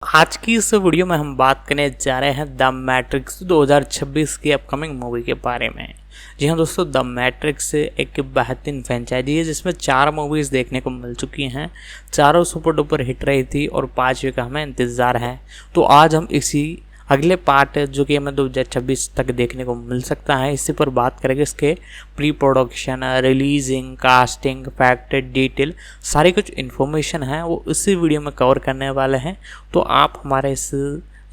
आज की इस वीडियो में हम बात करने जा रहे हैं द मैट्रिक्स 2026 की अपकमिंग मूवी के बारे में। जी हाँ दोस्तों, द मैट्रिक्स एक बेहतरीन फ्रेंचाइजी है जिसमें 4 मूवीज़ देखने को मिल चुकी हैं। चारों सुपर डुपर हिट रही थी और 5वीं का हमें इंतज़ार है। तो आज हम इसी अगले पार्ट जो कि हमें 2026 तक देखने को मिल सकता है, इसी पर बात करेंगे। इसके pre production, releasing, casting, fact, detail सारी कुछ इन्फॉर्मेशन है वो इसी वीडियो में कवर करने वाले हैं। तो आप हमारे इस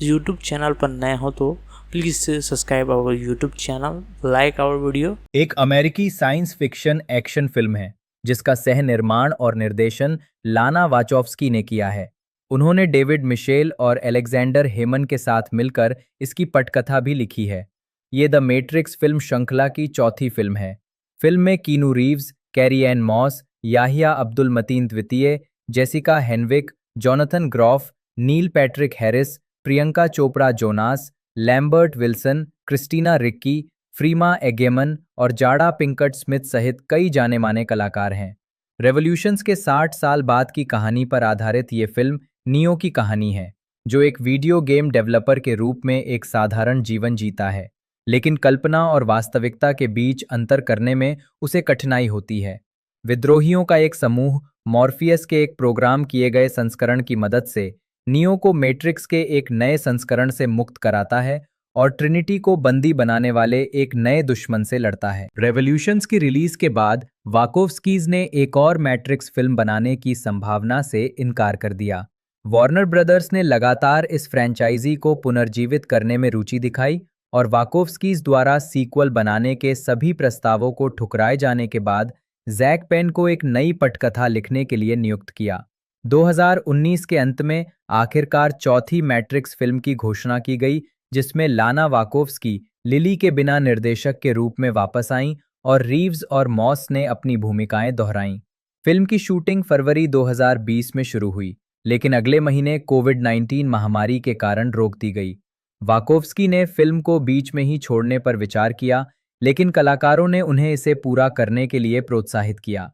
यूट्यूब चैनल पर नए हो तो please subscribe our YouTube channel, like our video. एक अमेरिकी साइंस फिक्शन एक्शन फिल्म है जिसका सह निर्माण और निर्देशन लाना वाचोव्स्की ने किया है। उन्होंने डेविड मिशेल और एलेक्जेंडर हेमन के साथ मिलकर इसकी पटकथा भी लिखी है। ये द मैट्रिक्स फिल्म श्रृंखला की चौथी फिल्म है। फिल्म में Keanu Reeves, Carrie Anne Moss, Yahya Abdul Mateen द्वितीय, Jessica Henwick, Jonathan Groff, Neil Patrick Harris, Priyanka Chopra Jonas, Lambert Wilson, Christina Ricci, Freema Agyeman और जाडा पिंकट स्मिथ सहित कई जाने माने कलाकार हैं। रेवोल्यूशंस के 60 साल बाद की कहानी पर आधारित ये फिल्म नियो की कहानी है, जो एक वीडियो गेम डेवलपर के रूप में एक साधारण जीवन जीता है, लेकिन कल्पना और वास्तविकता के बीच अंतर करने में उसे कठिनाई होती है। विद्रोहियों का एक समूह मॉर्फियस के एक प्रोग्राम किए गए संस्करण की मदद से नियो को मैट्रिक्स के एक नए संस्करण से मुक्त कराता है और ट्रिनिटी को बंदी बनाने वाले एक नए दुश्मन से लड़ता है। रेवोल्यूशंस की रिलीज के बाद वाकोव्स्कीज ने एक और मैट्रिक्स फिल्म बनाने की संभावना से इनकार कर दिया। वार्नर ब्रदर्स ने लगातार इस फ्रेंचाइजी को पुनर्जीवित करने में रुचि दिखाई और वाकोव्स्कीज द्वारा सीक्वल बनाने के सभी प्रस्तावों को ठुकराए जाने के बाद जैक पेन को एक नई पटकथा लिखने के लिए नियुक्त किया। 2019 के अंत में आखिरकार चौथी मैट्रिक्स फिल्म की घोषणा की गई, जिसमें लाना वाकोव्स्की लिली के बिना निर्देशक के रूप में वापस आईं और रीव्स और मॉस ने अपनी भूमिकाएं दोहराईं। फिल्म की शूटिंग फरवरी 2020 में शुरू हुई, लेकिन अगले महीने कोविड-19 महामारी के कारण रोक दी गई। वाकोव्स्की ने फिल्म को बीच में ही छोड़ने पर विचार किया, लेकिन कलाकारों ने उन्हें इसे पूरा करने के लिए प्रोत्साहित किया।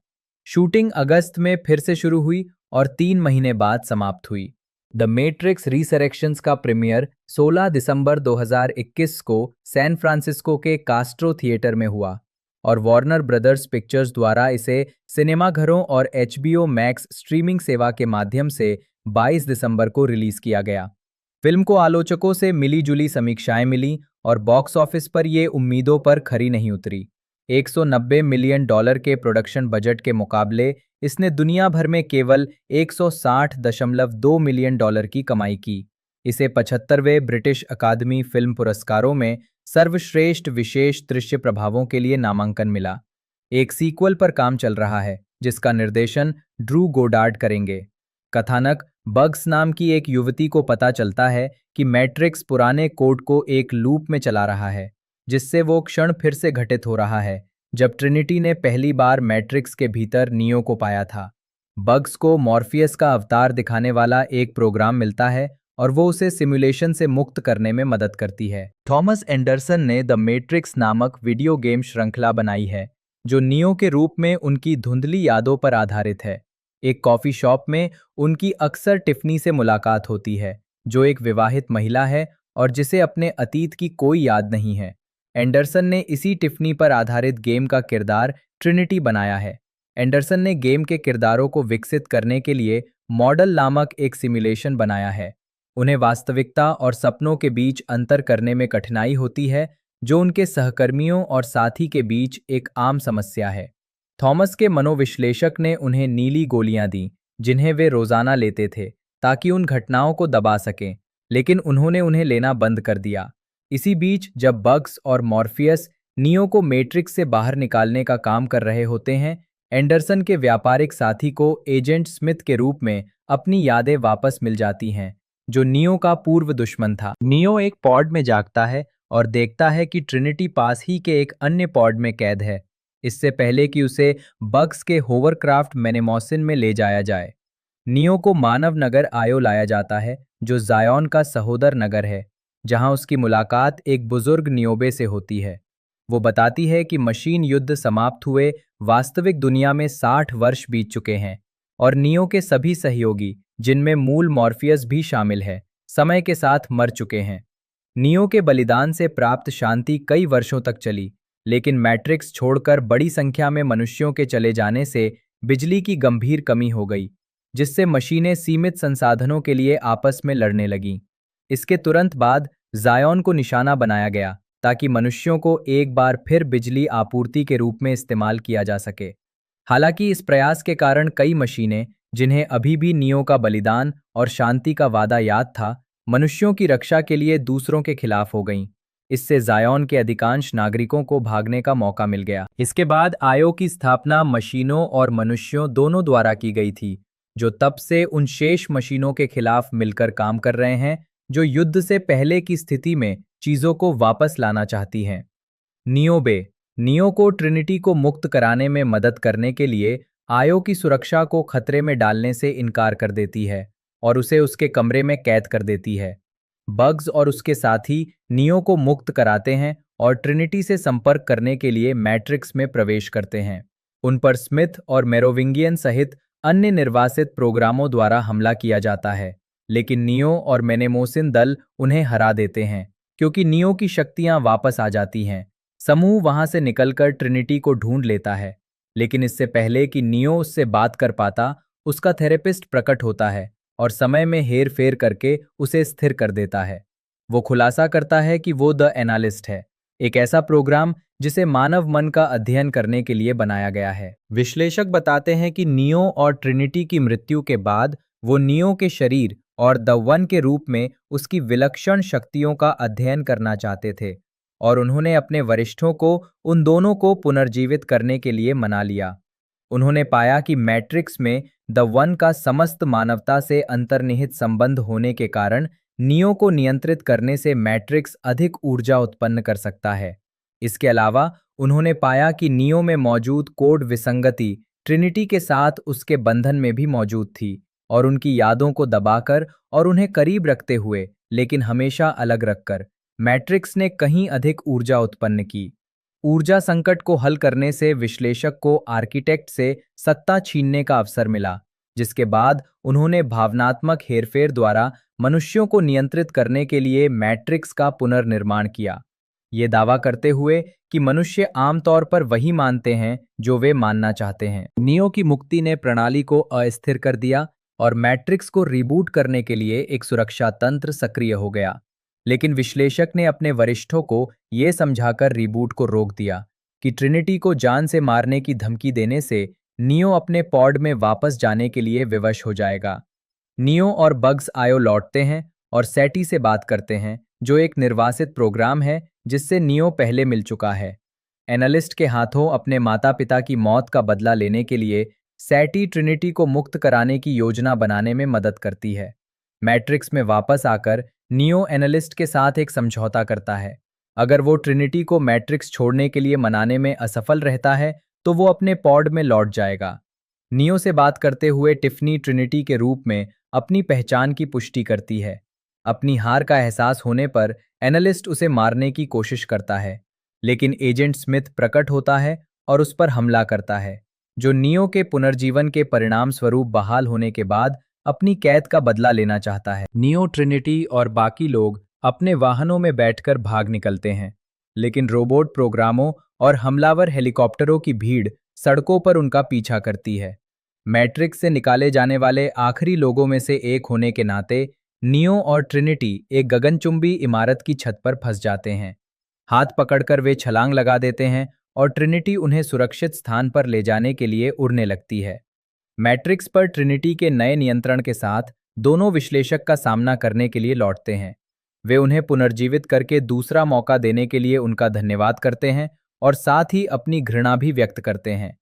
शूटिंग अगस्त में फिर से शुरू हुई और 3 महीने बाद समाप्त हुई। द मैट्रिक्स रिसरेक्शंस का प्रीमियर 16 दिसंबर 2021 को सैन फ्रांसिस्को के कास्ट्रो थिएटर में हुआ और वार्नर ब्रदर्स पिक्चर्स द्वारा इसे सिनेमाघरों और HBO मैक्स स्ट्रीमिंग सेवा के माध्यम से 22 दिसंबर को रिलीज किया गया। फिल्म को आलोचकों से मिली-जुली समीक्षाएं मिली और बॉक्स ऑफिस पर ये उम्मीदों पर खरी नहीं उतरी। $190 मिलियन के प्रोडक्शन बजट के मुकाबले इसने दुनिया भर में केवल $160.2 मिलियन की कमाई की। इसे 75वें ब्रिटिश अकादमी फिल्म पुरस्कारों में सर्वश्रेष्ठ विशेष दृश्य प्रभावों के लिए नामांकन मिला। एक सीक्वल पर काम चल रहा है जिसका निर्देशन ड्रू गोडार्ड करेंगे। कथानक बग्स नाम की एक युवती को पता चलता है कि मैट्रिक्स पुराने कोड को एक लूप में चला रहा है, जिससे वो क्षण फिर से घटित हो रहा है जब ट्रिनिटी ने पहली बार मैट्रिक्स के भीतर नियो को पाया था। बग्स को मॉर्फियस का अवतार दिखाने वाला एक प्रोग्राम मिलता है और वो उसे सिमुलेशन से मुक्त करने में मदद करती है। थॉमस एंडरसन ने द मैट्रिक्स नामक वीडियो गेम श्रृंखला बनाई है, जो नियो के रूप में उनकी धुंधली यादों पर आधारित है। एक कॉफी शॉप में उनकी अक्सर टिफनी से मुलाकात होती है, जो एक विवाहित महिला है और जिसे अपने अतीत की कोई याद नहीं है। एंडरसन ने इसी टिफनी पर आधारित गेम का किरदार ट्रिनिटी बनाया है। एंडरसन ने गेम के किरदारों को विकसित करने के लिए मॉडल नामक एक सिमुलेशन बनाया है। उन्हें वास्तविकता और सपनों के बीच अंतर करने में कठिनाई होती है, जो उनके सहकर्मियों और साथी के बीच एक आम समस्या है। थॉमस के मनोविश्लेषक ने उन्हें नीली गोलियां दी, जिन्हें वे रोजाना लेते थे ताकि उन घटनाओं को दबा सकें, लेकिन उन्होंने उन्हें लेना बंद कर दिया। इसी बीच जब बग्स और मॉर्फियस नियो को मैट्रिक्स से बाहर निकालने का काम कर रहे होते हैं, एंडरसन के व्यापारिक साथी को एजेंट स्मिथ के रूप में अपनी यादें वापस मिल जाती हैं, जो नियो का पूर्व दुश्मन था। नियो एक पॉड में जागता है और देखता है कि ट्रिनिटी पास ही के एक अन्य पॉड में कैद है, इससे पहले कि उसे बग्स के होवरक्राफ्ट मेनेमोसिन में ले जाया जाए। नियो को मानव नगर आयो लाया जाता है, जो जायॉन का सहोदर नगर है, जहां उसकी मुलाकात एक बुजुर्ग नियोबे से होती है। वो बताती है कि मशीन युद्ध समाप्त हुए वास्तविक दुनिया में 60 वर्ष बीत चुके हैं और नियो के सभी सहयोगी, जिनमें मूल मॉर्फियस भी शामिल है, समय के साथ मर चुके हैं। नियो के बलिदान से प्राप्त शांति कई वर्षों तक चली, लेकिन मैट्रिक्स छोड़कर बड़ी संख्या में मनुष्यों के चले जाने से बिजली की गंभीर कमी हो गई, जिससे मशीनें सीमित संसाधनों के लिए आपस में लड़ने लगीं। इसके तुरंत बाद जायोन को निशाना बनाया गया ताकि मनुष्यों को एक बार फिर बिजली आपूर्ति के रूप में इस्तेमाल किया जा सके। हालांकि इस प्रयास के कारण कई मशीनें, जिन्हें अभी भी नियो का बलिदान और शांति का वादा याद था, मनुष्यों की रक्षा के लिए दूसरों के खिलाफ हो गईं। इससे जायोन के अधिकांश नागरिकों को भागने का मौका मिल गया। इसके बाद आयो की स्थापना मशीनों और मनुष्यों दोनों द्वारा की गई थी, जो तब से उन शेष मशीनों के खिलाफ मिलकर काम कर रहे हैं जो युद्ध से पहले की स्थिति में चीजों को वापस लाना चाहती हैं। नियो को ट्रिनिटी को मुक्त कराने में मदद करने के लिए आयो की सुरक्षा को खतरे में डालने से इनकार कर देती है और उसे उसके कमरे में कैद कर देती है। बग्स और उसके साथी नियो को मुक्त कराते हैं और ट्रिनिटी से संपर्क करने के लिए मैट्रिक्स में प्रवेश करते हैं। उन पर स्मिथ और मेरोविंगियन सहित अन्य निर्वासित प्रोग्रामों द्वारा हमला किया जाता है, लेकिन नियो और मेनेमोसिन दल उन्हें हरा देते हैं क्योंकि नियो की शक्तियां वापस आ जाती हैं। समूह वहां से निकलकर ट्रिनिटी को ढूंढ लेता है, लेकिन इससे पहले कि नियो उससे बात कर पाता, उसका थेरेपिस्ट प्रकट होता है और समय में हेर फेर करके उसे स्थिर कर देता है। वो खुलासा करता है कि वो द एनालिस्ट है, एक ऐसा प्रोग्राम जिसे मानव मन का अध्ययन करने के लिए बनाया गया है। विश्लेषक बताते हैं कि नियो और ट्रिनिटी की मृत्यु के बाद वो नियो के शरीर और द वन के रूप में उसकी विलक्षण शक्तियों का अध्ययन करना चाहते थे, और उन्होंने अपने वरिष्ठों को उन दोनों को पुनर्जीवित करने के लिए मना लिया। उन्होंने पाया कि मैट्रिक्स में द वन का समस्त मानवता से अंतर्निहित संबंध होने के कारण नियो को नियंत्रित करने से मैट्रिक्स अधिक ऊर्जा उत्पन्न कर सकता है। इसके अलावा उन्होंने पाया कि नियो में मौजूद कोड विसंगति ट्रिनिटी के साथ उसके बंधन में भी मौजूद थी, और उनकी यादों को दबाकर और उन्हें करीब रखते हुए लेकिन हमेशा अलग रखकर मैट्रिक्स ने कहीं अधिक ऊर्जा उत्पन्न की। ऊर्जा संकट को हल करने से विश्लेषक को आर्किटेक्ट से सत्ता छीनने का अवसर मिला, जिसके बाद उन्होंने भावनात्मक हेरफेर द्वारा मनुष्यों को नियंत्रित करने के लिए मैट्रिक्स का पुनर्निर्माण किया, ये दावा करते हुए कि मनुष्य आमतौर पर वही मानते हैं जो वे मानना चाहते हैं। नियो की मुक्ति ने प्रणाली को अस्थिर कर दिया और मैट्रिक्स को रिबूट करने के लिए एक सुरक्षा तंत्र सक्रिय हो गया, लेकिन विश्लेषक ने अपने वरिष्ठों को ये समझाकर रिबूट को रोक दिया कि ट्रिनिटी को जान से मारने की धमकी देने से नियो अपने पॉड में वापस जाने के लिए विवश हो जाएगा। नियो और बग्स आयो लौटते हैं और सैटी से बात करते हैं, जो एक निर्वासित प्रोग्राम है जिससे नियो पहले मिल चुका है। एनालिस्ट के हाथों अपने माता पिता की मौत का बदला लेने के लिए सैटी ट्रिनिटी को मुक्त कराने की योजना बनाने में मदद करती है। मैट्रिक्स में वापस आकर नियो एनालिस्ट के साथ एक समझौता करता है। अगर वो ट्रिनिटी को मैट्रिक्स छोड़ने के लिए मनाने में असफल रहता है तो वो अपने पॉड में लौट जाएगा। नियो से बात करते हुए टिफनी ट्रिनिटी के रूप में अपनी पहचान की पुष्टि करती है। अपनी हार का एहसास होने पर एनालिस्ट उसे मारने की कोशिश करता है, लेकिन एजेंट स्मिथ प्रकट होता है और उस पर हमला करता है, जो नियो के पुनर्जीवन के परिणाम स्वरूप बहाल होने के बाद अपनी कैद का बदला लेना चाहता है। नियो, ट्रिनिटी और बाकी लोग अपने वाहनों में बैठकर भाग निकलते हैं, लेकिन रोबोट प्रोग्रामों और हमलावर हेलीकॉप्टरों की भीड़ सड़कों पर उनका पीछा करती है। मैट्रिक्स से निकाले जाने वाले आखिरी लोगों में से एक होने के नाते नियो और ट्रिनिटी एक गगनचुंबी इमारत की छत पर फंस जाते हैं। हाथ पकड़कर वे छलांग लगा देते हैं और ट्रिनिटी उन्हें सुरक्षित स्थान पर ले जाने के लिए उड़ने लगती है। मैट्रिक्स पर ट्रिनिटी के नए नियंत्रण के साथ दोनों विश्लेषक का सामना करने के लिए लौटते हैं। वे उन्हें पुनर्जीवित करके दूसरा मौका देने के लिए उनका धन्यवाद करते हैं और साथ ही अपनी घृणा भी व्यक्त करते हैं।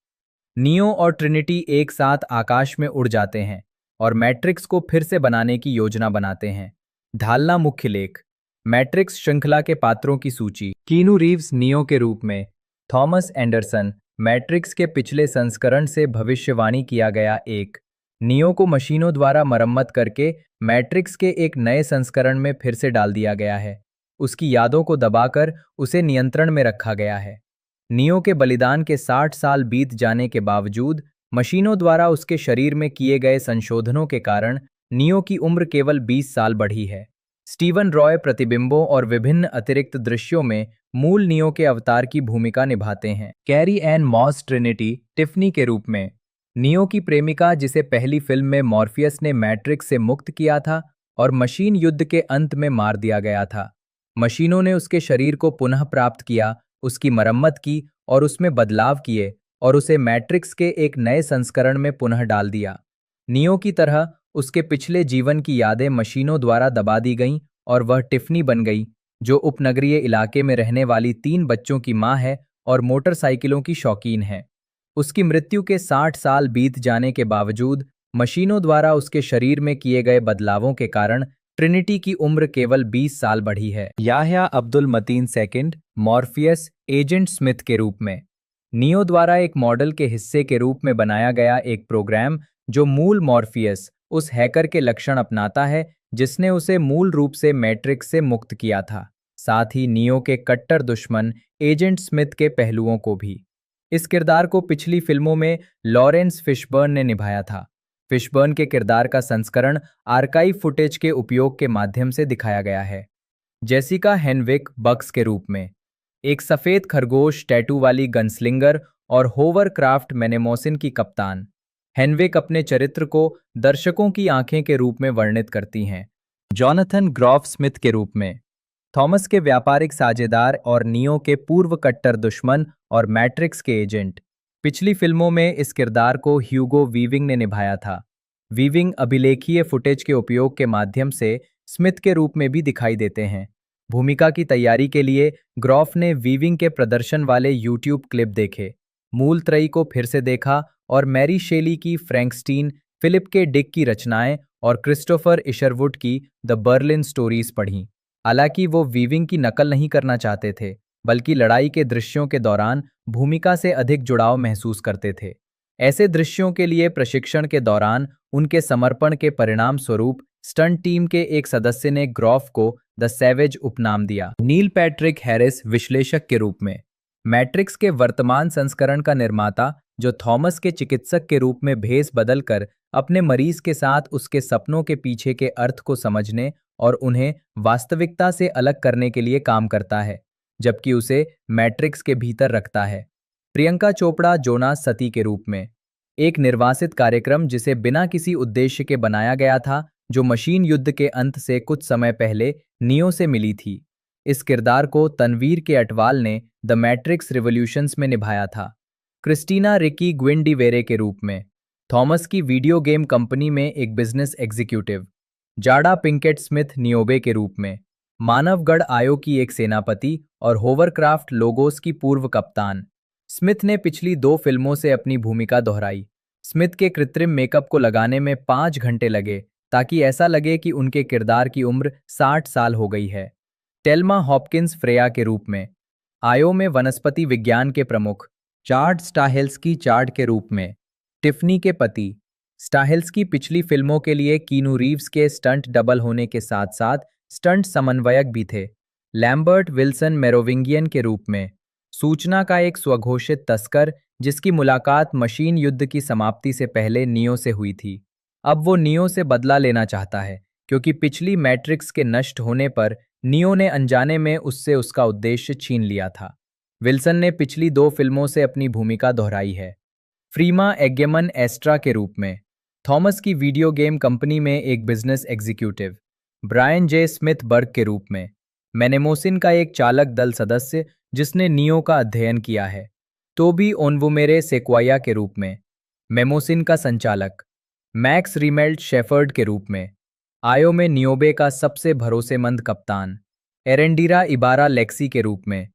नियो और ट्रिनिटी एक साथ आकाश में उड़ जाते हैं और मैट्रिक्स को फिर से बनाने की योजना बनाते हैं। ढालना मुख्य लेख। मैट्रिक्स श्रृंखला के पात्रों की सूची। कीनू रीव्स नियो के रूप में। थॉमस एंडरसन मैट्रिक्स के पिछले संस्करण से भविष्यवाणी किया गया एक। नियो को मशीनों द्वारा मरम्मत करके मैट्रिक्स के एक नए संस्करण में फिर से डाल दिया गया है। उसकी यादों को दबाकर उसे नियंत्रण में रखा गया है। नियो के बलिदान के 60 साल बीत जाने के बावजूद मशीनों द्वारा उसके शरीर में किए गए संशोधनों के कारण नियो की उम्र केवल 20 साल बढ़ी है। स्टीवन रॉय प्रतिबिंबों और विभिन्न अतिरिक्त दृश्यों में मूल नियो के अवतार की भूमिका निभाते हैं। Carrie Anne Moss Trinity Tiffany के रूप में नियो की प्रेमिका, जिसे पहली फिल्म में मॉर्फियस ने मैट्रिक्स से मुक्त किया था और मशीन युद्ध के अंत में मार दिया गया था। मशीनों ने उसके शरीर को पुनः प्राप्त किया, उसकी मरम्मत की और उसमें बदलाव किए और उसे मैट्रिक्स के एक नए संस्करण में पुनः डाल दिया। नियो की तरह उसके पिछले जीवन की यादें मशीनों द्वारा दबा दी गईं और वह टिफनी बन गई, जो उपनगरीय इलाके में रहने वाली 3 बच्चों की मां है और मोटरसाइकिलों की शौकीन है। उसकी मृत्यु के 60 साल बीत जाने के बावजूद मशीनों द्वारा उसके शरीर में किए गए बदलावों के कारण ट्रिनिटी की उम्र केवल 20 साल बढ़ी है। Yahya Abdul Mateen second Morpheus agent Smith के रूप में नियो द्वारा एक मॉडल के हिस्से के रूप में बनाया गया एक प्रोग्राम, जो मूल मॉर्फियस उस हैकर के लक्षण अपनाता है जिसने उसे मूल रूप से मैट्रिक्स से मुक्त किया था, साथ ही नियो के कट्टर दुश्मन एजेंट स्मिथ के पहलुओं को भी। इस किरदार को पिछली फिल्मों में लॉरेंस फिशबर्न ने निभाया था। फिशबर्न के किरदार का संस्करण आर्काइव फुटेज के उपयोग के माध्यम से दिखाया गया है। जेसिका हेनविक बक्स के रूप में एक सफेद खरगोश टैटू वाली गनस्लिंगर और होवरक्राफ्ट मेनेमोसिन की कप्तान। हेनविक अपने चरित्र को दर्शकों की आंखें के रूप में वर्णित करती हैं। जॉनथन ग्रॉफ स्मिथ के रूप में थॉमस के व्यापारिक साझेदार और नियो के पूर्व कट्टर दुश्मन और मैट्रिक्स के एजेंट। पिछली फिल्मों में इस किरदार को ह्यूगो वीविंग ने निभाया था। वीविंग अभिलेखीय फुटेज के उपयोग के माध्यम से स्मिथ के रूप में भी दिखाई देते हैं। भूमिका की तैयारी के लिए ग्रॉफ ने वीविंग के प्रदर्शन वाले यूट्यूब क्लिप देखे, मूल त्रयी को फिर से देखा और मैरी शेली की फ्रैंकस्टीन, फिलिप के डिक की रचनाएं और क्रिस्टोफर इशरवुड की द बर्लिन स्टोरीज पढ़ीं। हालांकि वो वीविंग की नकल नहीं करना चाहते थे, बल्कि लड़ाई के दृश्यों के दौरान भूमिका से अधिक जुड़ाव महसूस करते थे। ऐसे दृश्यों के लिए प्रशिक्षण के दौरान उनके समर्पण के परिणाम स्वरूप स्टंट टीम के एक सदस्य ने ग्रॉफ को द सैवेज उपनाम दिया। नील पैट्रिक हैरिस विश्लेषक के रूप में मैट्रिक्स के वर्तमान संस्करण का निर्माता, जो थॉमस के चिकित्सक के रूप में भेष बदलकर अपने मरीज के साथ उसके सपनों के पीछे के अर्थ को समझने और उन्हें वास्तविकता से अलग करने के लिए काम करता है, जबकि उसे मैट्रिक्स के भीतर रखता है। प्रियंका चोपड़ा जोनास सती के रूप में एक निर्वासित कार्यक्रम, जिसे बिना किसी उद्देश्य के बनाया गया था, जो मशीन युद्ध के अंत से कुछ समय पहले नियो से मिली थी। इस किरदार को तनवीर के अटवाल ने द मैट्रिक्स रिवॉल्यूशंस में निभाया था। क्रिस्टीना रिकी ग्विंडिवेरे के रूप में थॉमस की वीडियो गेम कंपनी में एक बिजनेस एग्जीक्यूटिव। जाडा पिंकेट स्मिथ नियोबे के रूप में मानवगढ़ आयो की एक सेनापति और होवरक्राफ्ट लोगोस की पूर्व कप्तान। स्मिथ ने पिछली 2 फिल्मों से अपनी भूमिका दोहराई। स्मिथ के कृत्रिम मेकअप को लगाने में 5 घंटे लगे, ताकि ऐसा लगे कि उनके किरदार की उम्र 60 साल हो गई है। टेल्मा हॉपकिंस फ्रेया के रूप में आयो में वनस्पति विज्ञान के प्रमुख। चार्ड स्टाहेल्स्की चार्ड के रूप में टिफनी के पति। स्टाहेल्स्की पिछली फिल्मों के लिए कीनू रीव्स के स्टंट डबल होने के साथ साथ स्टंट समन्वयक भी थे। लैम्बर्ट विल्सन मेरोविंगियन के रूप में सूचना का एक स्वघोषित तस्कर, जिसकी मुलाकात मशीन युद्ध की समाप्ति से पहले नियो से हुई थी। अब वो नियो से बदला लेना चाहता है, क्योंकि पिछली मैट्रिक्स के नष्ट होने पर नियो ने अनजाने में उससे उसका उद्देश्य छीन लिया था। विल्सन ने पिछली 2 फिल्मों से अपनी भूमिका दोहराई है। फ्रीमा एग्यमन एस्ट्रा के रूप में थॉमस की वीडियो गेम कंपनी में एक बिजनेस एग्जीक्यूटिव। ब्रायन जे स्मिथ बर्ग के रूप में मेनेमोसिन का एक चालक दल सदस्य, जिसने नियो का अध्ययन किया है। टोबी ओनवुमेरे सेक्वाया के रूप में मेमोसिन का संचालक। मैक्स रीमेल्ट शेफर्ड के रूप में आयो में नियोबे का सबसे भरोसेमंद कप्तान। एरेंडीरा इबारा लेक्सी के रूप में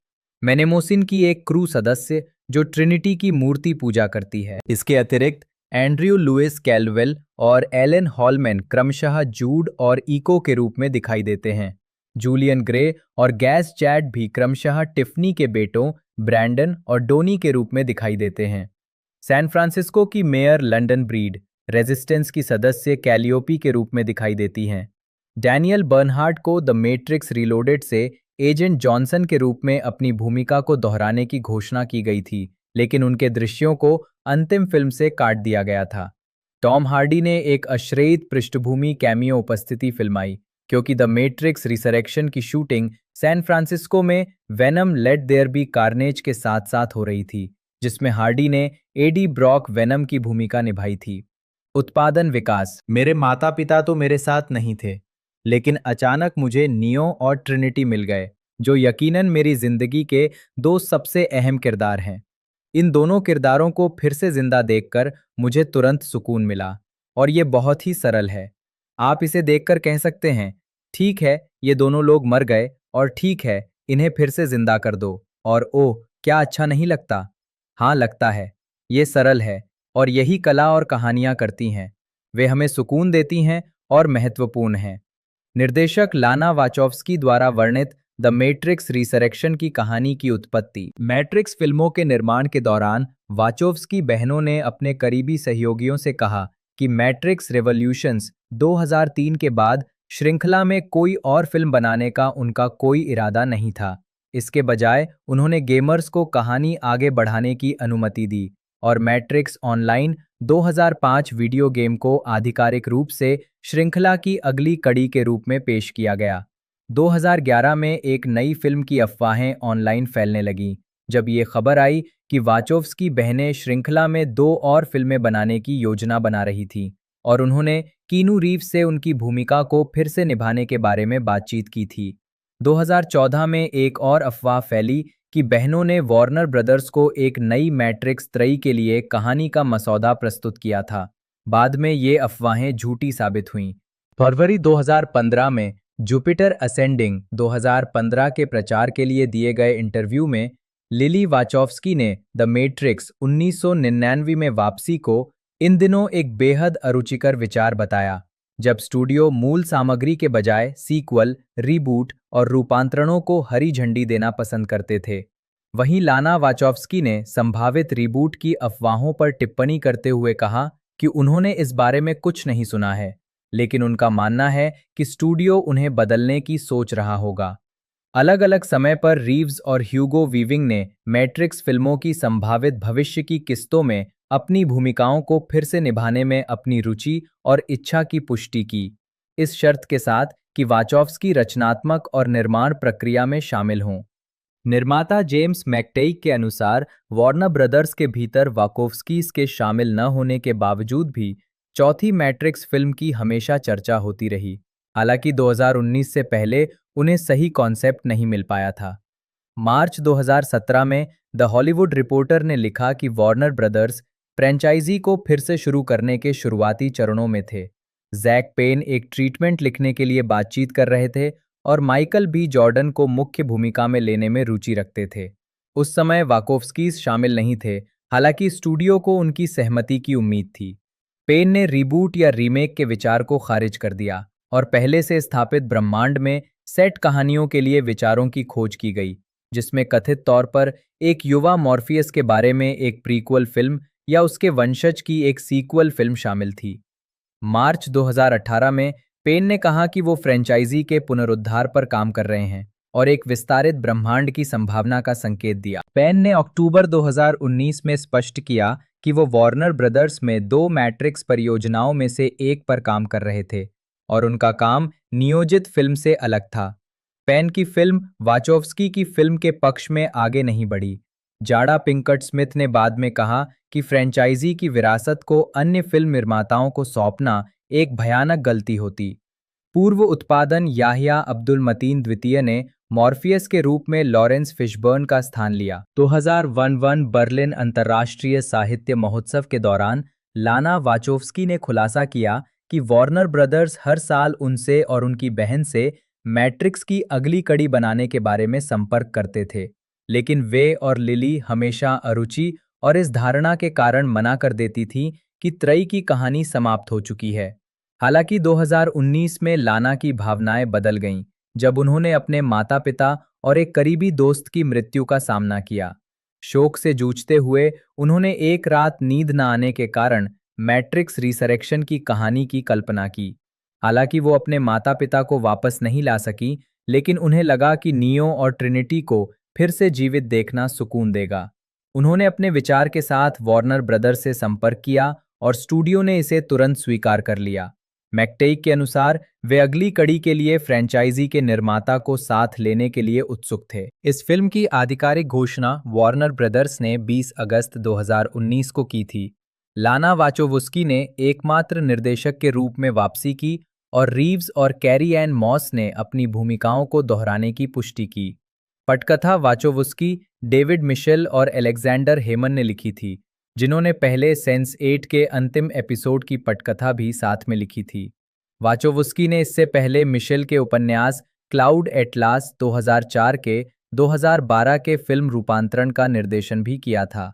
मेनेमोसिन की एक क्रू सदस्य, जो ट्रिनिटी की मूर्ति पूजा करती है। इसके अतिरिक्त एंड्रयू लुइस कैलवेल और एलन हॉलमैन क्रमशः जूड और इको के रूप में दिखाई देते हैं। जूलियन ग्रे और गैस चैड भी क्रमशः टिफनी के बेटों ब्रैंडन और डोनी के रूप में दिखाई देते हैं। सैन फ्रांसिस्को की मेयर लंडन ब्रीड रेजिस्टेंस की सदस्य कैलियोपी के रूप में दिखाई देती हैं। डैनियल बर्नहार्ड को द मैट्रिक्स रीलोडेड से एजेंट जॉनसन के रूप में अपनी भूमिका को दोहराने की घोषणा की गई थी, लेकिन उनके दृश्यों को अंतिम फिल्म से काट दिया गया था। टॉम हार्डी ने एक अश्रयित पृष्ठभूमि कैमियो उपस्थिति फिल्माई, क्योंकि द मैट्रिक्स रिसरेक्शन की शूटिंग सैन फ्रांसिस्को में Venom let there be Carnage के साथ साथ हो रही थी, जिसमें हार्डी ने एडी ब्रॉक वेनम की भूमिका निभाई थी। उत्पादन विकास। मेरे माता पिता तो मेरे साथ नहीं थे, लेकिन अचानक मुझे नियो और ट्रिनिटी मिल गए, जो यकीनन मेरी जिंदगी के दो सबसे अहम किरदार हैं। इन दोनों किरदारों को फिर से जिंदा देखकर मुझे तुरंत सुकून मिला, और ये बहुत ही सरल है। आप इसे देखकर कह सकते हैं, ठीक है, ये दोनों लोग मर गए, और ठीक है, इन्हें फिर से जिंदा कर दो, और ओह, क्या अच्छा नहीं लगता? हाँ, लगता है। ये सरल है, और यही कला और कहानियां करती हैं। वे हमें सुकून देती हैं और महत्वपूर्ण हैं। निर्देशक लाना वाचोव्स्की द्वारा वर्णित द मैट्रिक्स रिसरेक्शन की कहानी की उत्पत्ति। मैट्रिक्स फिल्मों के निर्माण के दौरान वाचोव्स्की बहनों ने अपने करीबी सहयोगियों से कहा कि मैट्रिक्स रेवोल्यूशंस 2003 के बाद श्रृंखला में कोई और फिल्म बनाने का उनका कोई इरादा नहीं था। इसके बजाय उन्होंने गेमर्स को कहानी आगे बढ़ाने की अनुमति दी, और मैट्रिक्स ऑनलाइन 2005 वीडियो गेम को आधिकारिक रूप से श्रृंखला की अगली कड़ी के रूप में पेश किया गया। 2011 में एक नई फिल्म की अफवाहें ऑनलाइन फैलने लगीं, जब ये खबर आई कि वाचोव्स्की बहनें श्रृंखला में 2 और फिल्में बनाने की योजना बना रही थीं, और उन्होंने कीनू रीव्स से उनकी भूमिका को फिर से निभाने के बारे में बातचीत की थी। 2014 में एक और अफवाह फैली कि बहनों ने वार्नर ब्रदर्स को एक नई मैट्रिक्स त्रयी के लिए कहानी का मसौदा प्रस्तुत किया था। बाद में ये अफवाहें झूठी साबित हुईं। फरवरी 2015 में जुपिटर असेंडिंग 2015 के प्रचार के लिए दिए गए इंटरव्यू में लिली वाचोव्स्की ने द मैट्रिक्स 1999 में वापसी को इन दिनों एक बेहद अरुचिकर विचार बताया, जब स्टूडियो मूल सामग्री के बजाय सीक्वल, रीबूट और रूपांतरणों को हरी झंडी देना पसंद करते थे। वहीं लाना वाचोव्स्की ने संभावित रीबूट की अफवाहों पर टिप्पणी करते हुए कहा कि उन्होंने इस बारे में कुछ नहीं सुना है, लेकिन उनका मानना है कि स्टूडियो उन्हें बदलने की सोच रहा होगा। अलग अलग समय पर रीव्स और ह्यूगो वीविंग ने मैट्रिक्स फिल्मों की संभावित भविष्य की किस्तों में अपनी भूमिकाओं को फिर से निभाने में अपनी रुचि और इच्छा की पुष्टि की, इस शर्त के साथ कि वाचोव्स्की रचनात्मक और निर्माण प्रक्रिया में शामिल हों। निर्माता जेम्स मैकटेइक के अनुसार वार्नर ब्रदर्स के भीतर वाकोव्स्कीज के शामिल न होने के बावजूद भी चौथी मैट्रिक्स फिल्म की हमेशा चर्चा होती रही। हालांकि 2019 से पहले उन्हें सही कॉन्सेप्ट नहीं मिल पाया था। मार्च 2017 में द हॉलीवुड रिपोर्टर ने लिखा कि वार्नर ब्रदर्स फ्रेंचाइजी को फिर से शुरू करने के शुरुआती चरणों में थे। जैक पेन एक ट्रीटमेंट लिखने के लिए बातचीत कर रहे थे, और माइकल बी जॉर्डन को मुख्य भूमिका में लेने में रुचि रखते थे। उस समय वाकोव्स्कीज शामिल नहीं थे, हालांकि स्टूडियो को उनकी सहमति की उम्मीद थी। पेन ने रीबूट या रीमेक के विचार को खारिज कर दिया, और पहले से स्थापित ब्रह्मांड में सेट कहानियों के लिए विचारों की खोज की गई, जिसमें कथित तौर पर एक युवा मॉर्फियस के बारे में एक प्रीक्वल फिल्म या उसके वंशज की एक सीक्वल फिल्म शामिल थी। मार्च 2018 में पेन ने कहा कि वो फ्रेंचाइजी के पुनरुद्धार पर काम कर रहे हैं और एक विस्तारित ब्रह्मांड की संभावना का संकेत दिया। पेन ने अक्टूबर 2019 में स्पष्ट किया कि वो वार्नर ब्रदर्स में 2 मैट्रिक्स परियोजनाओं में से एक पर काम कर रहे थे, और उनका काम नियोजित फिल्म से अलग था। पेन की फिल्म वाचोव्स्की की फिल्म के पक्ष में आगे नहीं बढ़ी। जाडा पिंकट स्मिथ ने बाद में कहा कि फ्रेंचाइजी की विरासत को अन्य फिल्म निर्माताओं को सौंपना एक भयानक गलती होती। पूर्व उत्पादन याह्या अब्दुल मतीन द्वितीय ने मॉर्फियस के रूप में लॉरेंस फिशबर्न का स्थान लिया। 2011 बर्लिन अंतर्राष्ट्रीय साहित्य महोत्सव के दौरान लाना वाचोव्स्की ने खुलासा किया कि वार्नर ब्रदर्स हर साल उनसे और उनकी बहन से मैट्रिक्स की अगली कड़ी बनाने के बारे में संपर्क करते थे, लेकिन वे और लिली हमेशा अरुचि और इस धारणा के कारण मना कर देती थीं कि त्रयी की कहानी समाप्त हो चुकी है। हालांकि 2019 में लाना की भावनाएं बदल गईं, जब उन्होंने अपने माता-पिता और एक करीबी दोस्त की मृत्यु का सामना किया। शोक से जूझते हुए उन्होंने एक रात नींद न आने के कारण मैट्रिक्स रिसरेक्शन की कहानी की कल्पना की। हालांकि वो अपने माता-पिता को वापस नहीं ला सकी, लेकिन उन्हें लगा कि नियो और ट्रिनिटी को फिर से जीवित देखना सुकून देगा। उन्होंने अपने विचार के साथ वार्नर ब्रदर्स से संपर्क किया, और स्टूडियो ने इसे तुरंत स्वीकार कर लिया। मैकटेइक के अनुसार वे अगली कड़ी के लिए फ्रेंचाइजी के निर्माता को साथ लेने के लिए उत्सुक थे। इस फिल्म की आधिकारिक घोषणा वार्नर ब्रदर्स ने 20 अगस्त 2019 को की थी। लाना वाचोवस्की ने एकमात्र निर्देशक के रूप में वापसी की और रीव्स और कैरी एन मॉस ने अपनी भूमिकाओं को दोहराने की पुष्टि की। पटकथा वाचोवस्की, डेविड मिशेल और एलेक्जेंडर हेमन ने लिखी थी, जिन्होंने पहले सेंस8 के अंतिम एपिसोड की पटकथा भी साथ में लिखी थी। वाचोवस्की ने इससे पहले मिशेल के उपन्यास क्लाउड एटलास 2004 के 2012 के फिल्म रूपांतरण का निर्देशन भी किया था।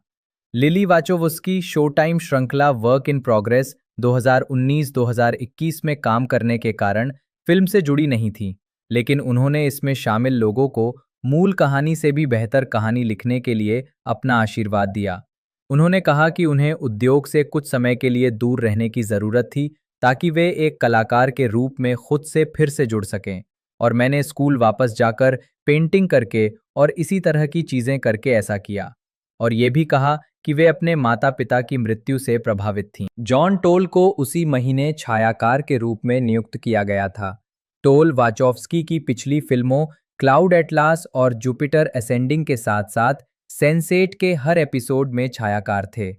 लिली वाचोवस्की शोटाइम श्रृंखला वर्क इन प्रोग्रेस 2019-2021 में काम करने के कारण फिल्म से जुड़ी नहीं थी, लेकिन उन्होंने इसमें शामिल लोगों को मूल कहानी से भी बेहतर कहानी लिखने के लिए अपना आशीर्वाद दिया। उन्होंने कहा कि उन्हें उद्योग से कुछ समय के लिए दूर रहने की ज़रूरत थी ताकि वे एक कलाकार के रूप में खुद से फिर से जुड़ सकें, और मैंने स्कूल वापस जाकर पेंटिंग करके और इसी तरह की चीज़ें करके ऐसा किया। और ये भी कहा कि वे अपने माता पिता की मृत्यु से प्रभावित थीं। जॉन टोल को उसी महीने छायाकार के रूप में नियुक्त किया गया था। टोल वाचोव्स्की की पिछली फिल्मों क्लाउड एटलास और जुपिटर असेंडिंग के साथ साथ सेंस8 के हर एपिसोड में छायाकार थे।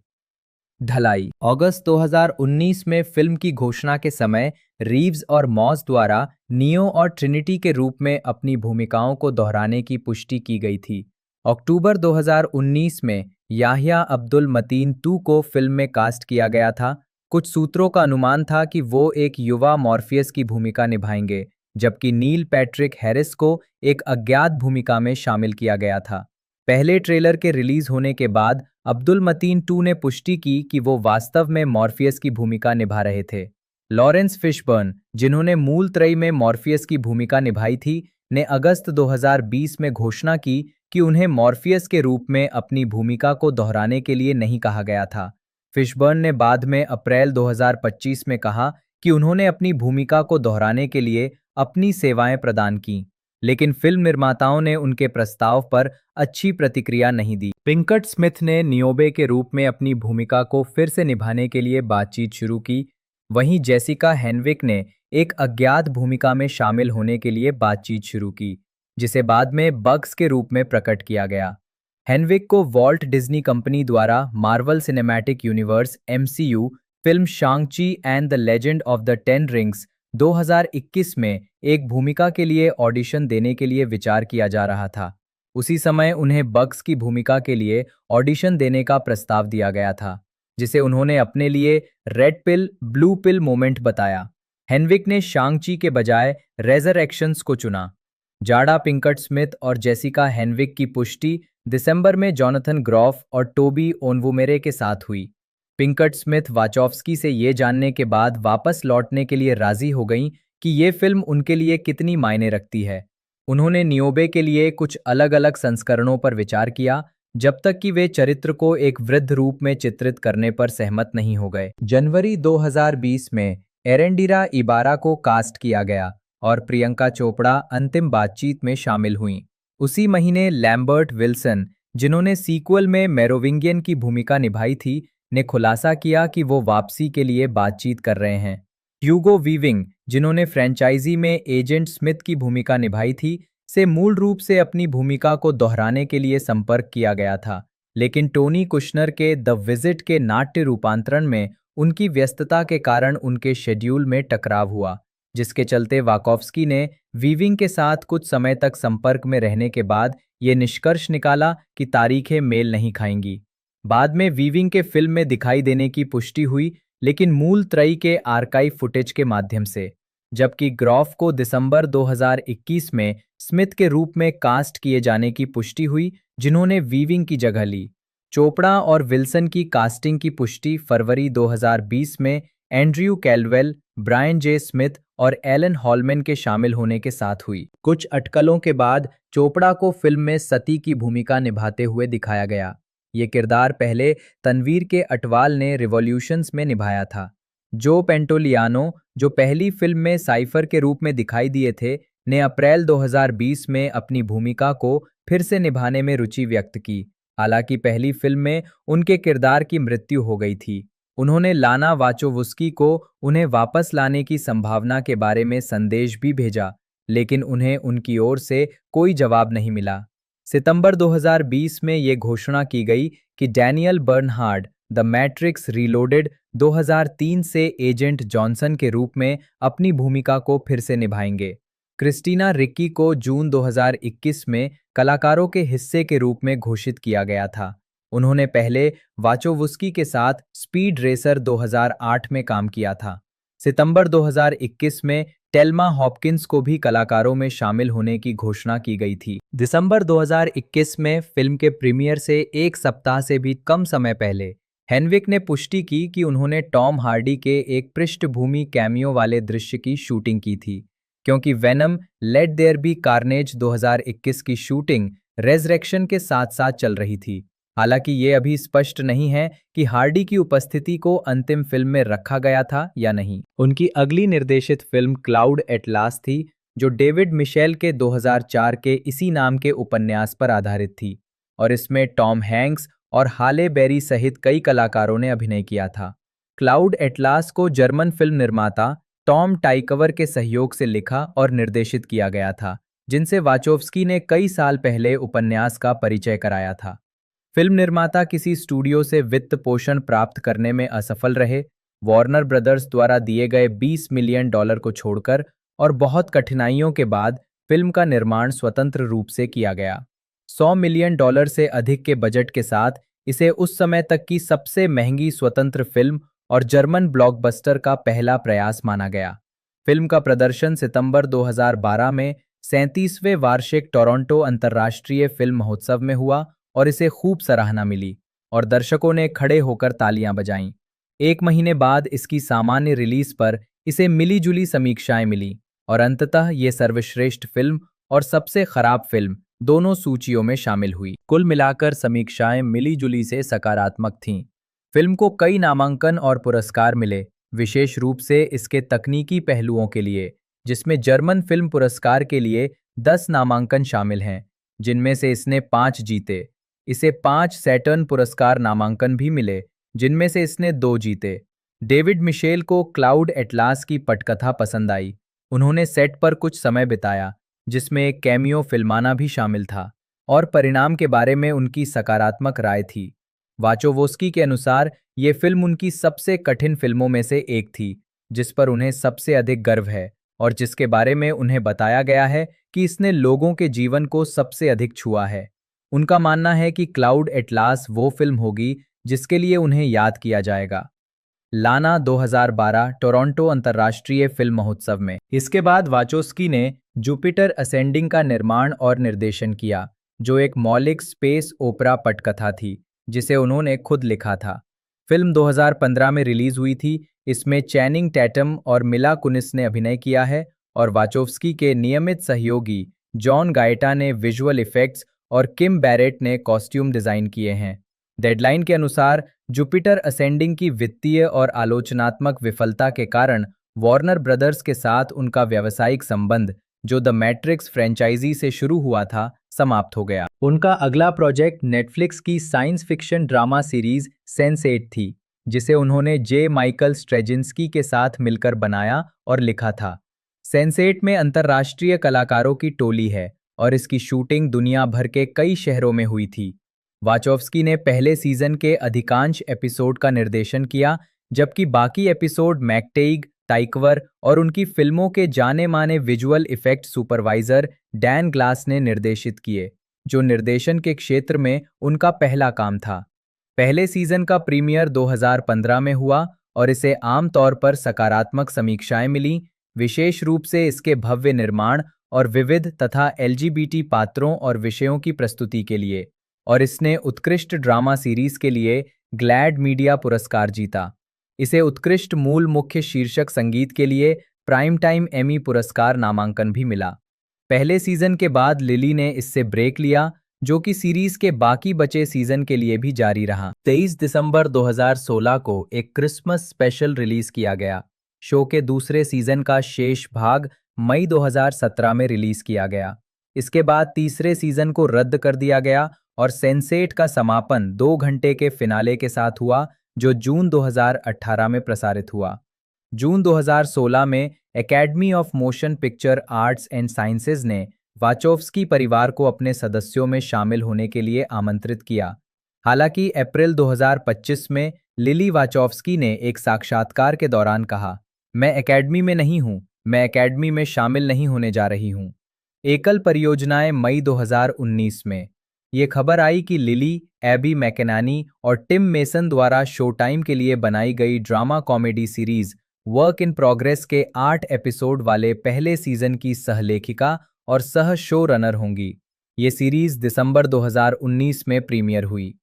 ढलाई अगस्त 2019 में फिल्म की घोषणा के समय रीव्स और मॉस द्वारा नियो और ट्रिनिटी के रूप में अपनी भूमिकाओं को दोहराने की पुष्टि की गई थी। अक्टूबर 2019 में याह्या अब्दुल मतीन 2 को फिल्म में कास्ट किया गया था। कुछ सूत्रों का अनुमान था कि वो एक युवा मॉर्फियस की भूमिका निभाएंगे, जबकि नील पैट्रिक हैरिस को एक अज्ञात भूमिका में शामिल किया गया था। पहले ट्रेलर के रिलीज होने के बाद अब्दुल मतीन 2 ने पुष्टि की कि वो वास्तव में मॉर्फियस की भूमिका निभा रहे थे। लॉरेंस फिशबर्न, जिन्होंने मूल त्रयी में मॉर्फियस की भूमिका निभाई थी, ने अगस्त 2020 में घोषणा की कि उन्हें मॉर्फियस के रूप में अपनी भूमिका को दोहराने के लिए नहीं कहा गया था। फिशबर्न ने बाद में अप्रैल 2025 में कहा कि उन्होंने अपनी भूमिका को दोहराने के लिए अपनी सेवाएं प्रदान कीं, लेकिन फिल्म निर्माताओं ने उनके प्रस्ताव पर अच्छी प्रतिक्रिया नहीं दी। पिंकट स्मिथ ने नियोबे के रूप में अपनी भूमिका को फिर से निभाने के लिए बातचीत शुरू की। वहीं जेसिका हेनविक ने एक अज्ञात भूमिका में शामिल होने के लिए बातचीत शुरू की, जिसे बाद में बग्स के रूप में प्रकट किया गया। हेनविक को वॉल्ट डिज्नी कंपनी द्वारा Marvel Cinematic Universe (MCU) film Shang Chi and the Legend of the 10 Rings 2021 में एक भूमिका के लिए ऑडिशन देने के लिए विचार किया जा रहा था। उसी समय उन्हें बग्स की भूमिका के लिए ऑडिशन देने का प्रस्ताव दिया गया था, जिसे उन्होंने अपने लिए red pill blue pill moment बताया। हेनविक ने शांग-ची के बजाय रेजरेक्शंस को चुना। जाडा पिंकट स्मिथ और जेसिका हेनविक की पुष्टि दिसंबर में जोनाथन ग्रॉफ और टोबी ओनवुमेरे के साथ हुई। पिंकट स्मिथ वाचोव्स्की से ये जानने के बाद वापस लौटने के लिए राजी हो गईं कि ये फिल्म उनके लिए कितनी मायने रखती है। उन्होंने नियोबे के लिए कुछ अलग-अलग संस्करणों पर विचार किया, जब तक कि वे चरित्र को एक वृद्ध रूप में चित्रित करने पर सहमत नहीं हो गए। जनवरी 2020 में एरेंडिरा इबारा को कास्ट किया गया और प्रियंका चोपड़ा अंतिम बातचीत में शामिल हुईं। उसी महीने लैम्बर्ट विल्सन, जिन्होंने सीक्वल में मेरोविंगियन की भूमिका निभाई थी, ने खुलासा किया कि वो वापसी के लिए बातचीत कर रहे हैं। ह्यूगो वीविंग, जिन्होंने फ्रेंचाइजी में एजेंट स्मिथ की भूमिका निभाई थी, से मूल रूप से अपनी भूमिका को दोहराने के लिए संपर्क किया गया था, लेकिन टोनी कुशनर के द विजिट के नाट्य रूपांतरण में उनकी व्यस्तता के कारण उनके शेड्यूल में टकराव हुआ, जिसके चलते वाकोव्स्की ने वीविंग के साथ कुछ समय तक संपर्क में रहने के बाद ये निष्कर्ष निकाला कि तारीखें मेल नहीं खाएंगी। बाद में वीविंग के फिल्म में दिखाई देने की पुष्टि हुई, लेकिन मूल त्रयी के आर्काइव फुटेज के माध्यम से, जबकि ग्रॉफ को दिसंबर 2021 में स्मिथ के रूप में कास्ट किए जाने की पुष्टि हुई, जिन्होंने वीविंग की जगह ली। चोपड़ा और विल्सन की कास्टिंग की पुष्टि फरवरी 2020 में एंड्रयू कैलवेल, ब्रायन जे स्मिथ और एलन हॉलमैन के शामिल होने के साथ हुई। कुछ अटकलों के बाद चोपड़ा को फिल्म में सती की भूमिका निभाते हुए दिखाया गया। ये किरदार पहले तनवीर के अटवाल ने रिवॉल्यूशंस में निभाया था। जो पेंटोलियानो, जो पहली फिल्म में साइफर के रूप में दिखाई दिए थे, ने अप्रैल 2020 में अपनी भूमिका को फिर से निभाने में रुचि व्यक्त की। हालांकि पहली फिल्म में उनके किरदार की मृत्यु हो गई थी। उन्होंने लाना वाचोवस्की को उन्हें वापस लाने की संभावना के बारे में संदेश भी भेजा, लेकिन उन्हें उनकी ओर से कोई जवाब नहीं मिला। सितंबर 2020 में ये घोषणा की गई कि Daniel Bernhard the Matrix reloaded 2003 से एजेंट जॉनसन के रूप में अपनी भूमिका को फिर से निभाएंगे। क्रिस्टीना रिक्की को जून 2021 में कलाकारों के हिस्से के रूप में घोषित किया गया था। उन्होंने पहले वाचोवस्की के साथ स्पीड रेसर 2008 में काम किया था। सितंबर 2021 में टेल्मा हॉपकिंस को भी कलाकारों में शामिल होने की घोषणा की गई थी। दिसंबर 2021 में फिल्म के प्रीमियर से एक सप्ताह से भी कम समय पहले हेनविक ने पुष्टि की कि उन्होंने टॉम हार्डी के एक पृष्ठभूमि कैमियो वाले दृश्य की शूटिंग की थी, क्योंकि Venom let there be Carnage 2021 की शूटिंग रेजरेक्शन के साथ साथ चल रही थी। हालांकि ये अभी स्पष्ट नहीं है कि हार्डी की उपस्थिति को अंतिम फिल्म में रखा गया था या नहीं। उनकी अगली निर्देशित फिल्म क्लाउड एटलास थी, जो डेविड मिशेल के 2004 के इसी नाम के उपन्यास पर आधारित थी, और इसमें टॉम हैंक्स और हाले बेरी सहित कई कलाकारों ने अभिनय किया था। क्लाउड एटलास को जर्मन फिल्म निर्माता टॉम टाइकवर के सहयोग से लिखा और निर्देशित किया गया था, जिनसे वाचोव्स्की ने कई साल पहले उपन्यास का परिचय कराया था। फिल्म निर्माता किसी स्टूडियो से वित्त पोषण प्राप्त करने में असफल रहे। वार्नर ब्रदर्स द्वारा दिए गए $20 मिलियन को छोड़कर और बहुत कठिनाइयों के बाद फिल्म का निर्माण स्वतंत्र रूप से किया गया। $100 मिलियन से अधिक के बजट के साथ इसे उस समय तक की सबसे महंगी स्वतंत्र फिल्म और जर्मन ब्लॉकबस्टर का पहला प्रयास माना गया। फिल्म का प्रदर्शन सितंबर 2012 में 37वें वार्षिक टोरंटो अंतर्राष्ट्रीय फिल्म महोत्सव में हुआ और इसे खूब सराहना मिली और दर्शकों ने खड़े होकर तालियां बजाईं। एक महीने बाद इसकी सामान्य रिलीज पर इसे मिली-जुली समीक्षाएं मिली और अंततः ये सर्वश्रेष्ठ फिल्म और सबसे खराब फिल्म दोनों सूचियों में शामिल हुई। कुल मिलाकर समीक्षाएं मिली-जुली से सकारात्मक थीं। फिल्म को कई नामांकन और पुरस्कार मिले, विशेष रूप से इसके तकनीकी पहलुओं के लिए, जिसमें जर्मन फिल्म पुरस्कार के लिए 10 नामांकन शामिल हैं, जिनमें से इसने 5 जीते। इसे 5 सैटर्न पुरस्कार नामांकन भी मिले, जिनमें से इसने 2 जीते। डेविड मिशेल को क्लाउड एटलास की पटकथा पसंद आई। उन्होंने सेट पर कुछ समय बिताया, जिसमें एक कैमियो फिल्माना भी शामिल था, और परिणाम के बारे में उनकी सकारात्मक राय थी। वाचोवस्की के अनुसार ये फिल्म उनकी सबसे कठिन फिल्मों में से एक थी, जिस पर उन्हें सबसे अधिक गर्व है और जिसके बारे में उन्हें बताया गया है कि इसने लोगों के जीवन को सबसे अधिक छुआ है। उनका मानना है कि क्लाउड एटलास वो फिल्म होगी जिसके लिए उन्हें याद किया जाएगा। लाना 2012 टोरंटो अंतर्राष्ट्रीय फिल्म महोत्सव में। इसके बाद वाचोव्स्की ने जुपिटर असेंडिंग का निर्माण और निर्देशन किया, जो एक मौलिक स्पेस ओपरा पटकथा थी जिसे उन्होंने खुद लिखा था। फिल्म 2015 में रिलीज हुई थी। इसमें चैनिंग टैटम और मिला कुनिस ने अभिनय किया है और वाचोव्स्की के नियमित सहयोगी जॉन गायटा ने विजुअल इफेक्ट्स और किम बैरेट ने कॉस्ट्यूम डिजाइन किए हैं। डेडलाइन के अनुसार जुपिटर असेंडिंग की वित्तीय और आलोचनात्मक विफलता के कारण वार्नर ब्रदर्स के साथ उनका व्यावसायिक संबंध, जो द मैट्रिक्स फ्रेंचाइजी से शुरू हुआ था, समाप्त हो गया। उनका अगला प्रोजेक्ट नेटफ्लिक्स की साइंस फिक्शन ड्रामा सीरीज सेंस8 थी, जिसे उन्होंने जे माइकल स्ट्रेजिंस्की के साथ मिलकर बनाया और लिखा था। सेंस8 में अंतर्राष्ट्रीय कलाकारों की टोली है और इसकी शूटिंग दुनिया भर के कई शहरों में हुई थी। वाचोव्स्की ने पहले सीजन के अधिकांश एपिसोड का निर्देशन किया, जबकि बाकी एपिसोड मैकटेइग, टाइकवर और उनकी फिल्मों के जाने माने visual effect supervisor Dan glass ने निर्देशित किए, जो निर्देशन के क्षेत्र में उनका पहला काम था। पहले सीजन का प्रीमियर 2015 में हुआ और इसे आमतौर पर सकारात्मक समीक्षाएं मिलीं, विशेष रूप से इसके भव्य निर्माण और विविध तथा एलजीबीटी पात्रों और विषयों की प्रस्तुति के लिए, और इसने उत्कृष्ट ड्रामा सीरीज के लिए ग्लैड मीडिया पुरस्कार जीता। इसे उत्कृष्ट मूल मुख्य शीर्षक संगीत के लिए प्राइम टाइम एमी पुरस्कार नामांकन भी मिला। पहले सीजन के बाद लिली ने इससे ब्रेक लिया, जो कि सीरीज के बाकी बचे सीजन के लिए भी जारी रहा। 23 दिसंबर 2016 को एक क्रिसमस स्पेशल रिलीज किया गया। शो के दूसरे सीजन का शेष भाग मई 2017 में रिलीज किया गया। इसके बाद तीसरे सीजन को रद्द कर दिया गया और सेंस8 का समापन 2 घंटे के फिनाले के साथ हुआ, जो जून 2018 में प्रसारित हुआ। जून 2016 में academy of motion picture arts and sciences ने वाचोव्स्की परिवार को अपने सदस्यों में शामिल होने के लिए आमंत्रित किया। हालांकि अप्रैल 2025 में लिली वाचोव्स्की ने एक साक्षात्कार के दौरान कहा, मैं एकेडमी में नहीं हूं, मैं एकेडमी में शामिल नहीं होने जा रही हूं। एकल परियोजनाएं मई 2019 में ये खबर आई कि लिली, एबी मैकेनानी और टिम मेसन द्वारा शो टाइम के लिए बनाई गई drama comedy series work in progress के 8 एपिसोड वाले पहले सीजन की सहलेखिका और सह शो रनर होंगी। ये सीरीज दिसंबर 2019 में प्रीमियर हुई।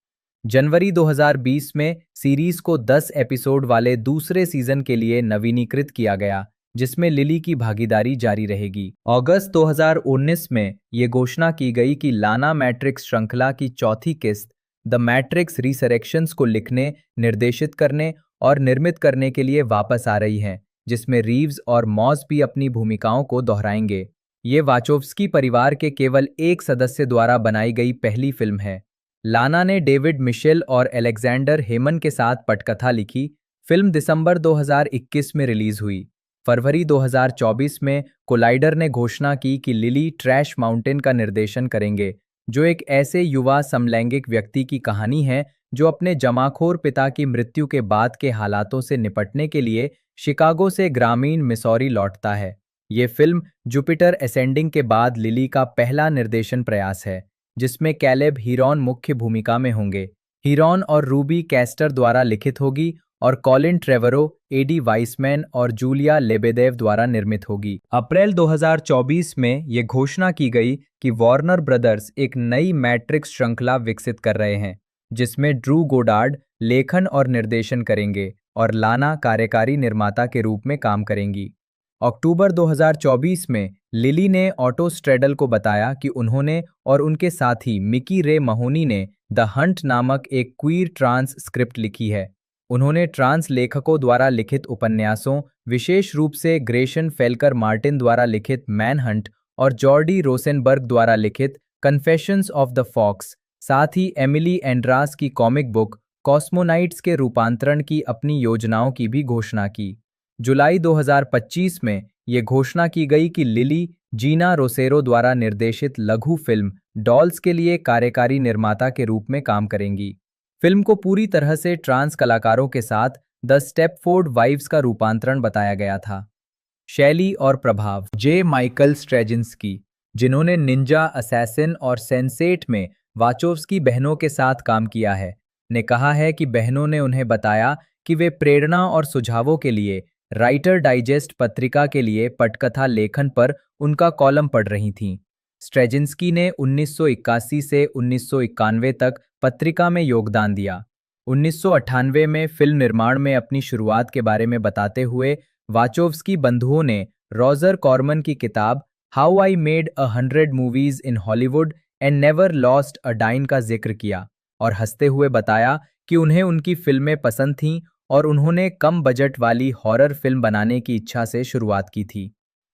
जनवरी 2020 में सीरीज को 10 एपिसोड वाले दूसरे सीजन के लिए नवीनीकृत किया गया, जिसमें लिली की भागीदारी जारी रहेगी। अगस्त 2019 में ये घोषणा की गई कि लाना मैट्रिक्स श्रृंखला की चौथी किस्त द मैट्रिक्स रिसरेक्शंस को लिखने, निर्देशित करने और निर्मित करने के लिए वापस आ रही हैं, जिसमें रीव्स और मॉस भी अपनी भूमिकाओं को दोहराएंगे। ये वाचोव्स्की परिवार के केवल एक सदस्य द्वारा बनाई गई पहली फिल्म है। लाना ने डेविड मिशेल और एलेक्जेंडर हेमन के साथ पटकथा लिखी। फिल्म दिसंबर 2021 में रिलीज हुई। फरवरी 2024 में कोलाइडर ने घोषणा की कि लिली ट्रैश माउंटेन का निर्देशन करेंगे, जो एक ऐसे युवा समलैंगिक व्यक्ति की कहानी है जो अपने जमाखोर पिता की मृत्यु के बाद के हालातों से निपटने के लिए शिकागो से ग्रामीण मिसौरी लौटता है। ये फिल्म जुपिटर असेंडिंग के बाद लिली का पहला निर्देशन प्रयास है, जिसमें कैलेब हीरोन मुख्य भूमिका में होंगे। हीरोन और रूबी कैस्टर द्वारा लिखित होगी और कॉलिन ट्रेवरो, एडी वाइसमैन और जूलिया लेबेदेव द्वारा निर्मित होगी। अप्रैल 2024 में ये घोषणा की गई कि वार्नर ब्रदर्स एक नई मैट्रिक्स श्रृंखला विकसित कर रहे हैं, जिसमें ड्रू गोडार्ड लेखन और निर्देशन करेंगे और लाना कार्यकारी निर्माता के रूप में काम करेंगी। अक्टूबर 2024 में लिली ने ऑटो स्ट्रेडल को बताया कि उन्होंने और उनके साथी मिकी रे महोनी ने द हंट नामक एक क्वीर ट्रांस स्क्रिप्ट लिखी है। उन्होंने ट्रांस लेखकों द्वारा लिखित उपन्यासों, विशेष रूप से ग्रेशन फेल्कर मार्टिन द्वारा लिखित मैनहंट और जॉर्डी रोसेनबर्ग द्वारा लिखित कन्फेशंस ऑफ द फॉक्स, साथ ही एमिली एंड्रास की कॉमिक बुक कॉस्मोनाइट्स के रूपांतरण की अपनी योजनाओं की भी घोषणा की। जुलाई 2025 में ये घोषणा की गई कि लिली जीना रोसेरो द्वारा निर्देशित लघु फिल्म डॉल्स के लिए कार्यकारी निर्माता के रूप में काम करेंगी। फिल्म को पूरी तरह से ट्रांस कलाकारों के साथ द स्टेपफोर्ड वाइव्स का रूपांतरण बताया गया था। शैली और प्रभाव। जे माइकल स्ट्रेजिंस्की, जिन्होंने निंजा असैसिन और सेंसेट में वाचोव्स्की बहनों के साथ काम किया है, ने कहा है कि बहनों ने उन्हें बताया कि वे प्रेरणा और सुझावों के लिए राइटर डाइजेस्ट पत्रिका के लिए पटकथा लेखन पर उनका कॉलम पढ़ रही थीं। स्ट्रेजिंस्की ने 1981 से 1991 तक पत्रिका में योगदान दिया। 1998 में फिल्म निर्माण में अपनी शुरुआत के बारे में बताते हुए वाचोव्स्की बंधुओं ने रॉजर कॉर्मन की किताब how I made 100 movies in Hollywood and never lost a dime का जिक्र किया और हंसते हुए बताया कि उन्हें उनकी फिल्में पसंद थीं और उन्होंने कम बजट वाली हॉरर फिल्म बनाने की इच्छा से शुरुआत की थी।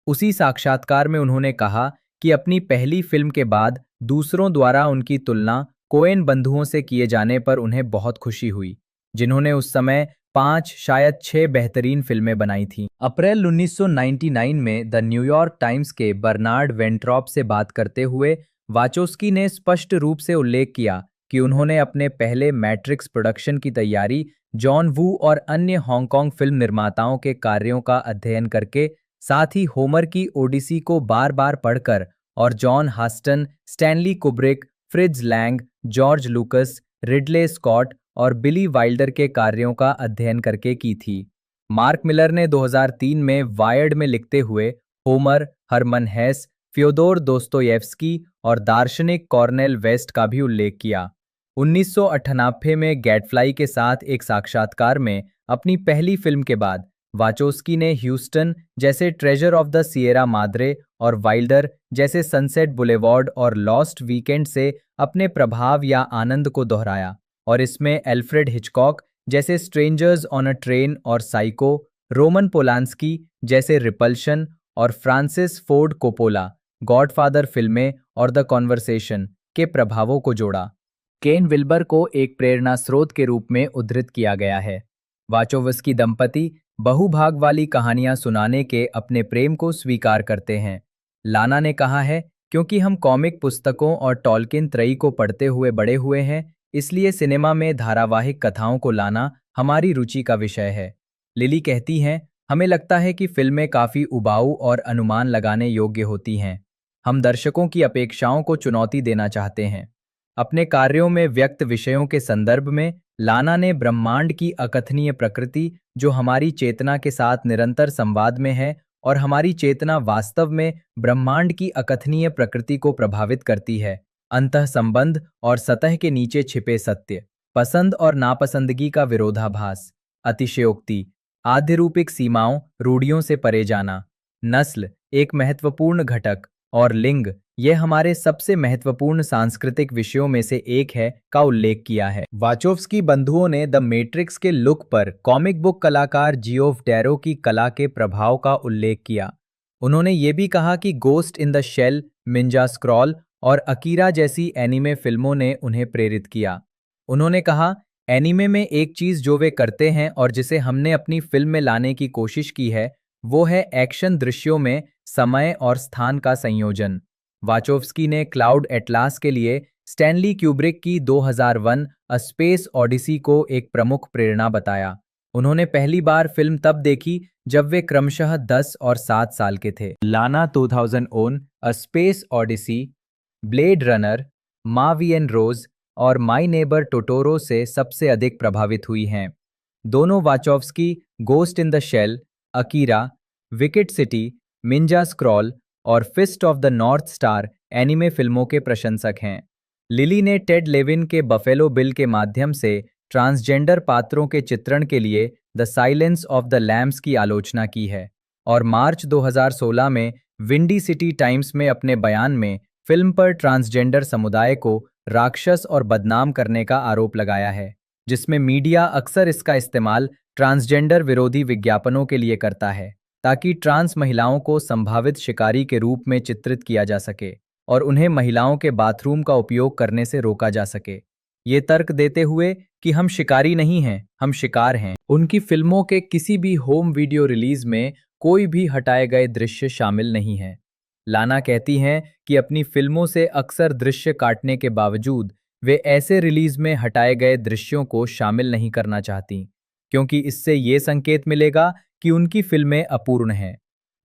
उसी साक्षात्कार में उन्होंने कहा कि अपनी पहली फिल्म के बाद दूसरों द्वारा उनकी तुलना कोएन बंधुओं से किए जाने पर उन्हें बहुत खुशी हुई, जिन्होंने उस समय 5 शायद 6 बेहतरीन फिल्में बनाई थीं। अप्रैल 1999 में द न्यूयॉर्क टाइम्स के बर्नार्ड वेंट्रॉप से बात करते हुए वाचोव्स्की ने स्पष्ट रूप से उल्लेख किया कि उन्होंने अपने पहले मैट्रिक्स प्रोडक्शन की तैयारी जॉन वू और अन्य हांगकांग फिल्म निर्माताओं के कार्यों का अध्ययन करके, साथ ही होमर की ओडिसी को बार बार पढ़कर और John Huston, Stanley Kubrick, Fritz Lang, George Lucas, Ridley Scott और बिली वाइल्डर के कार्यों का अध्ययन करके की थी। मार्क मिलर ने 2003 में वायर्ड में लिखते हुए होमर, हरमन हेस, फ्योदोर दोस्तोयेव्स्की और दार्शनिक कॉर्नेल वेस्ट का भी उल्लेख किया। 1998 में गैटफ्लाई के साथ एक साक्षात्कार में अपनी पहली फिल्म के बाद वाचोव्स्की ने ह्यूस्टन जैसे treasure of the Sierra Madre और वाइल्डर जैसे सनसेट बुलेवार्ड और लॉस्ट वीकेंड से अपने प्रभाव या आनंद को दोहराया, और इसमें एल्फ्रेड हिचकॉक जैसे स्ट्रेंजर्स ऑन अ ट्रेन और साइको, रोमन पोलांस्की जैसे रिपल्शन और फ्रांसिस फोर्ड कोपोला गॉडफादर फिल्में और द कॉन्वर्सेशन के प्रभावों को जोड़ा। केन विल्बर को एक प्रेरणा स्रोत के रूप में उद्धृत किया गया है। वाचोवस्की दंपति बहुभाग वाली कहानियां सुनाने के अपने प्रेम को स्वीकार करते हैं। लाना ने कहा है, क्योंकि हम कॉमिक पुस्तकों और टॉलकिन त्रयी को पढ़ते हुए बड़े हुए हैं, इसलिए सिनेमा में धारावाहिक कथाओं को लाना हमारी रुचि का विषय है। लिली कहती हैं, हमें लगता है कि फिल्में काफ़ी उबाऊ और अनुमान लगाने योग्य होती हैं। हम दर्शकों की अपेक्षाओं को चुनौती देना चाहते हैं। अपने कार्यों में व्यक्त विषयों के संदर्भ में लाना ने ब्रह्मांड की अकथनीय प्रकृति, जो हमारी चेतना के साथ निरंतर संवाद में है, और हमारी चेतना वास्तव में ब्रह्मांड की अकथनीय प्रकृति को प्रभावित करती है, अंतः संबंध और सतह के नीचे छिपे सत्य, पसंद और नापसंदगी का विरोधाभास, अतिशयोक्ति, आध्यरूपिक सीमाओं, रूढ़ियों से परे जाना, नस्ल एक महत्वपूर्ण घटक, और लिंग यह हमारे सबसे महत्वपूर्ण सांस्कृतिक विषयों में से एक है, का उल्लेख किया है। वाचोव्स्की बंधुओं ने द मैट्रिक्स के लुक पर कॉमिक बुक कलाकार जियोफ डैरो की कला के प्रभाव का उल्लेख किया। उन्होंने ये भी कहा कि Ghost in the Shell, Ninja Scroll और अकीरा जैसी एनीमे फिल्मों ने उन्हें प्रेरित किया। उन्होंने कहा, एनीमे में एक चीज जो वे करते हैं और जिसे हमने अपनी फिल्म में लाने की कोशिश की है, वो है एक्शन दृश्यों में समय और स्थान का संयोजन। वाचोव्स्की ने क्लाउड एटलास के लिए स्टैनली क्यूब्रिक की 2001 अ स्पेस ओडिसी को एक प्रमुख प्रेरणा बताया। उन्होंने पहली बार फिल्म तब देखी जब वे क्रमशः 10 और 7 साल के थे। Lana 2001 A Space Odyssey, Blade Runner, Mavi and Rose और माई नेबर टोटोरो से सबसे अधिक प्रभावित हुई हैं। दोनों Wachowski Ghost in the Shell, Akira, Wicked City, Ninja Scroll और Fist of the North Star anime फिल्मों के प्रशंसक हैं। लिली ने टेड लेविन के बफेलो बिल के माध्यम से ट्रांसजेंडर पात्रों के चित्रण के लिए The Silence of the Lambs की आलोचना की है, और मार्च 2016 में विंडी सिटी टाइम्स में अपने बयान में फिल्म पर ट्रांसजेंडर समुदाय को राक्षस और बदनाम करने का आरोप लगाया है, जिसमें मीडिया अक्सर इसका इस्तेमाल ट्रांसजेंडर विरोधी विज्ञापनों के लिए करता है, ताकि ट्रांस महिलाओं को संभावित शिकारी के रूप में चित्रित किया जा सके और उन्हें महिलाओं के बाथरूम का उपयोग करने से रोका जा सके, ये तर्क देते हुए कि हम शिकारी नहीं हैं, हम शिकार हैं। उनकी फिल्मों के किसी भी होम वीडियो रिलीज में कोई भी हटाए गए दृश्य शामिल नहीं है। लाना कहती हैं कि अपनी फिल्मों से अक्सर दृश्य काटने के बावजूद वे ऐसे रिलीज में हटाए गए दृश्यों को शामिल नहीं करना चाहती, क्योंकि इससे ये संकेत मिलेगा कि उनकी फिल्में अपूर्ण हैं।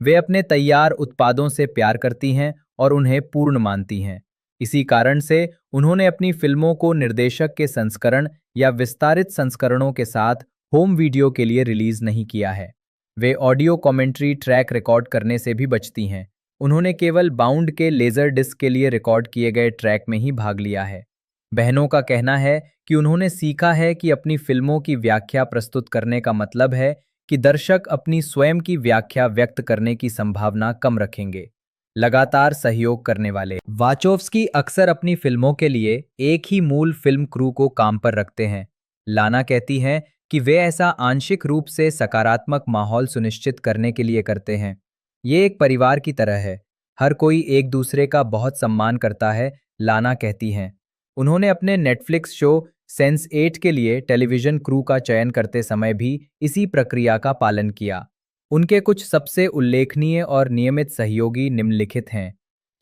वे अपने तैयार उत्पादों से प्यार करती हैं और उन्हें पूर्ण मानती हैं। इसी कारण से उन्होंने अपनी फिल्मों को निर्देशक के संस्करण या विस्तारित संस्करणों के साथ होम वीडियो के लिए रिलीज नहीं किया है। वे ऑडियो कमेंट्री ट्रैक रिकॉर्ड करने से भी बचती हैं। उन्होंने केवल बाउंड के लेजर डिस्क के लिए रिकॉर्ड किए गए ट्रैक में ही भाग लिया है। बहनों का कहना है कि उन्होंने सीखा है कि अपनी फिल्मों की व्याख्या प्रस्तुत करने का मतलब है कि दर्शक अपनी स्वयं की व्याख्या व्यक्त करने की संभावना कम रखेंगे। लगातार सहयोग करने वाले वाचोव्स्की अक्सर अपनी फिल्मों के लिए एक ही मूल फिल्म क्रू को काम पर रखते हैं। लाना कहती हैं कि वे ऐसा आंशिक रूप से सकारात्मक माहौल सुनिश्चित करने के लिए करते हैं। ये एक परिवार की तरह है, हर कोई एक दूसरे का बहुत सम्मान करता है, लाना कहती हैं। उन्होंने अपने नेटफ्लिक्स शो सेंस8 के लिए टेलीविजन क्रू का चयन करते समय भी इसी प्रक्रिया का पालन किया। उनके कुछ सबसे उल्लेखनीय और नियमित सहयोगी निम्नलिखित हैं।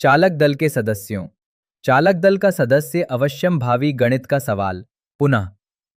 चालक दल के सदस्यों। चालक दल का सदस्य अवश्यम भावी गणित का सवाल, पुनः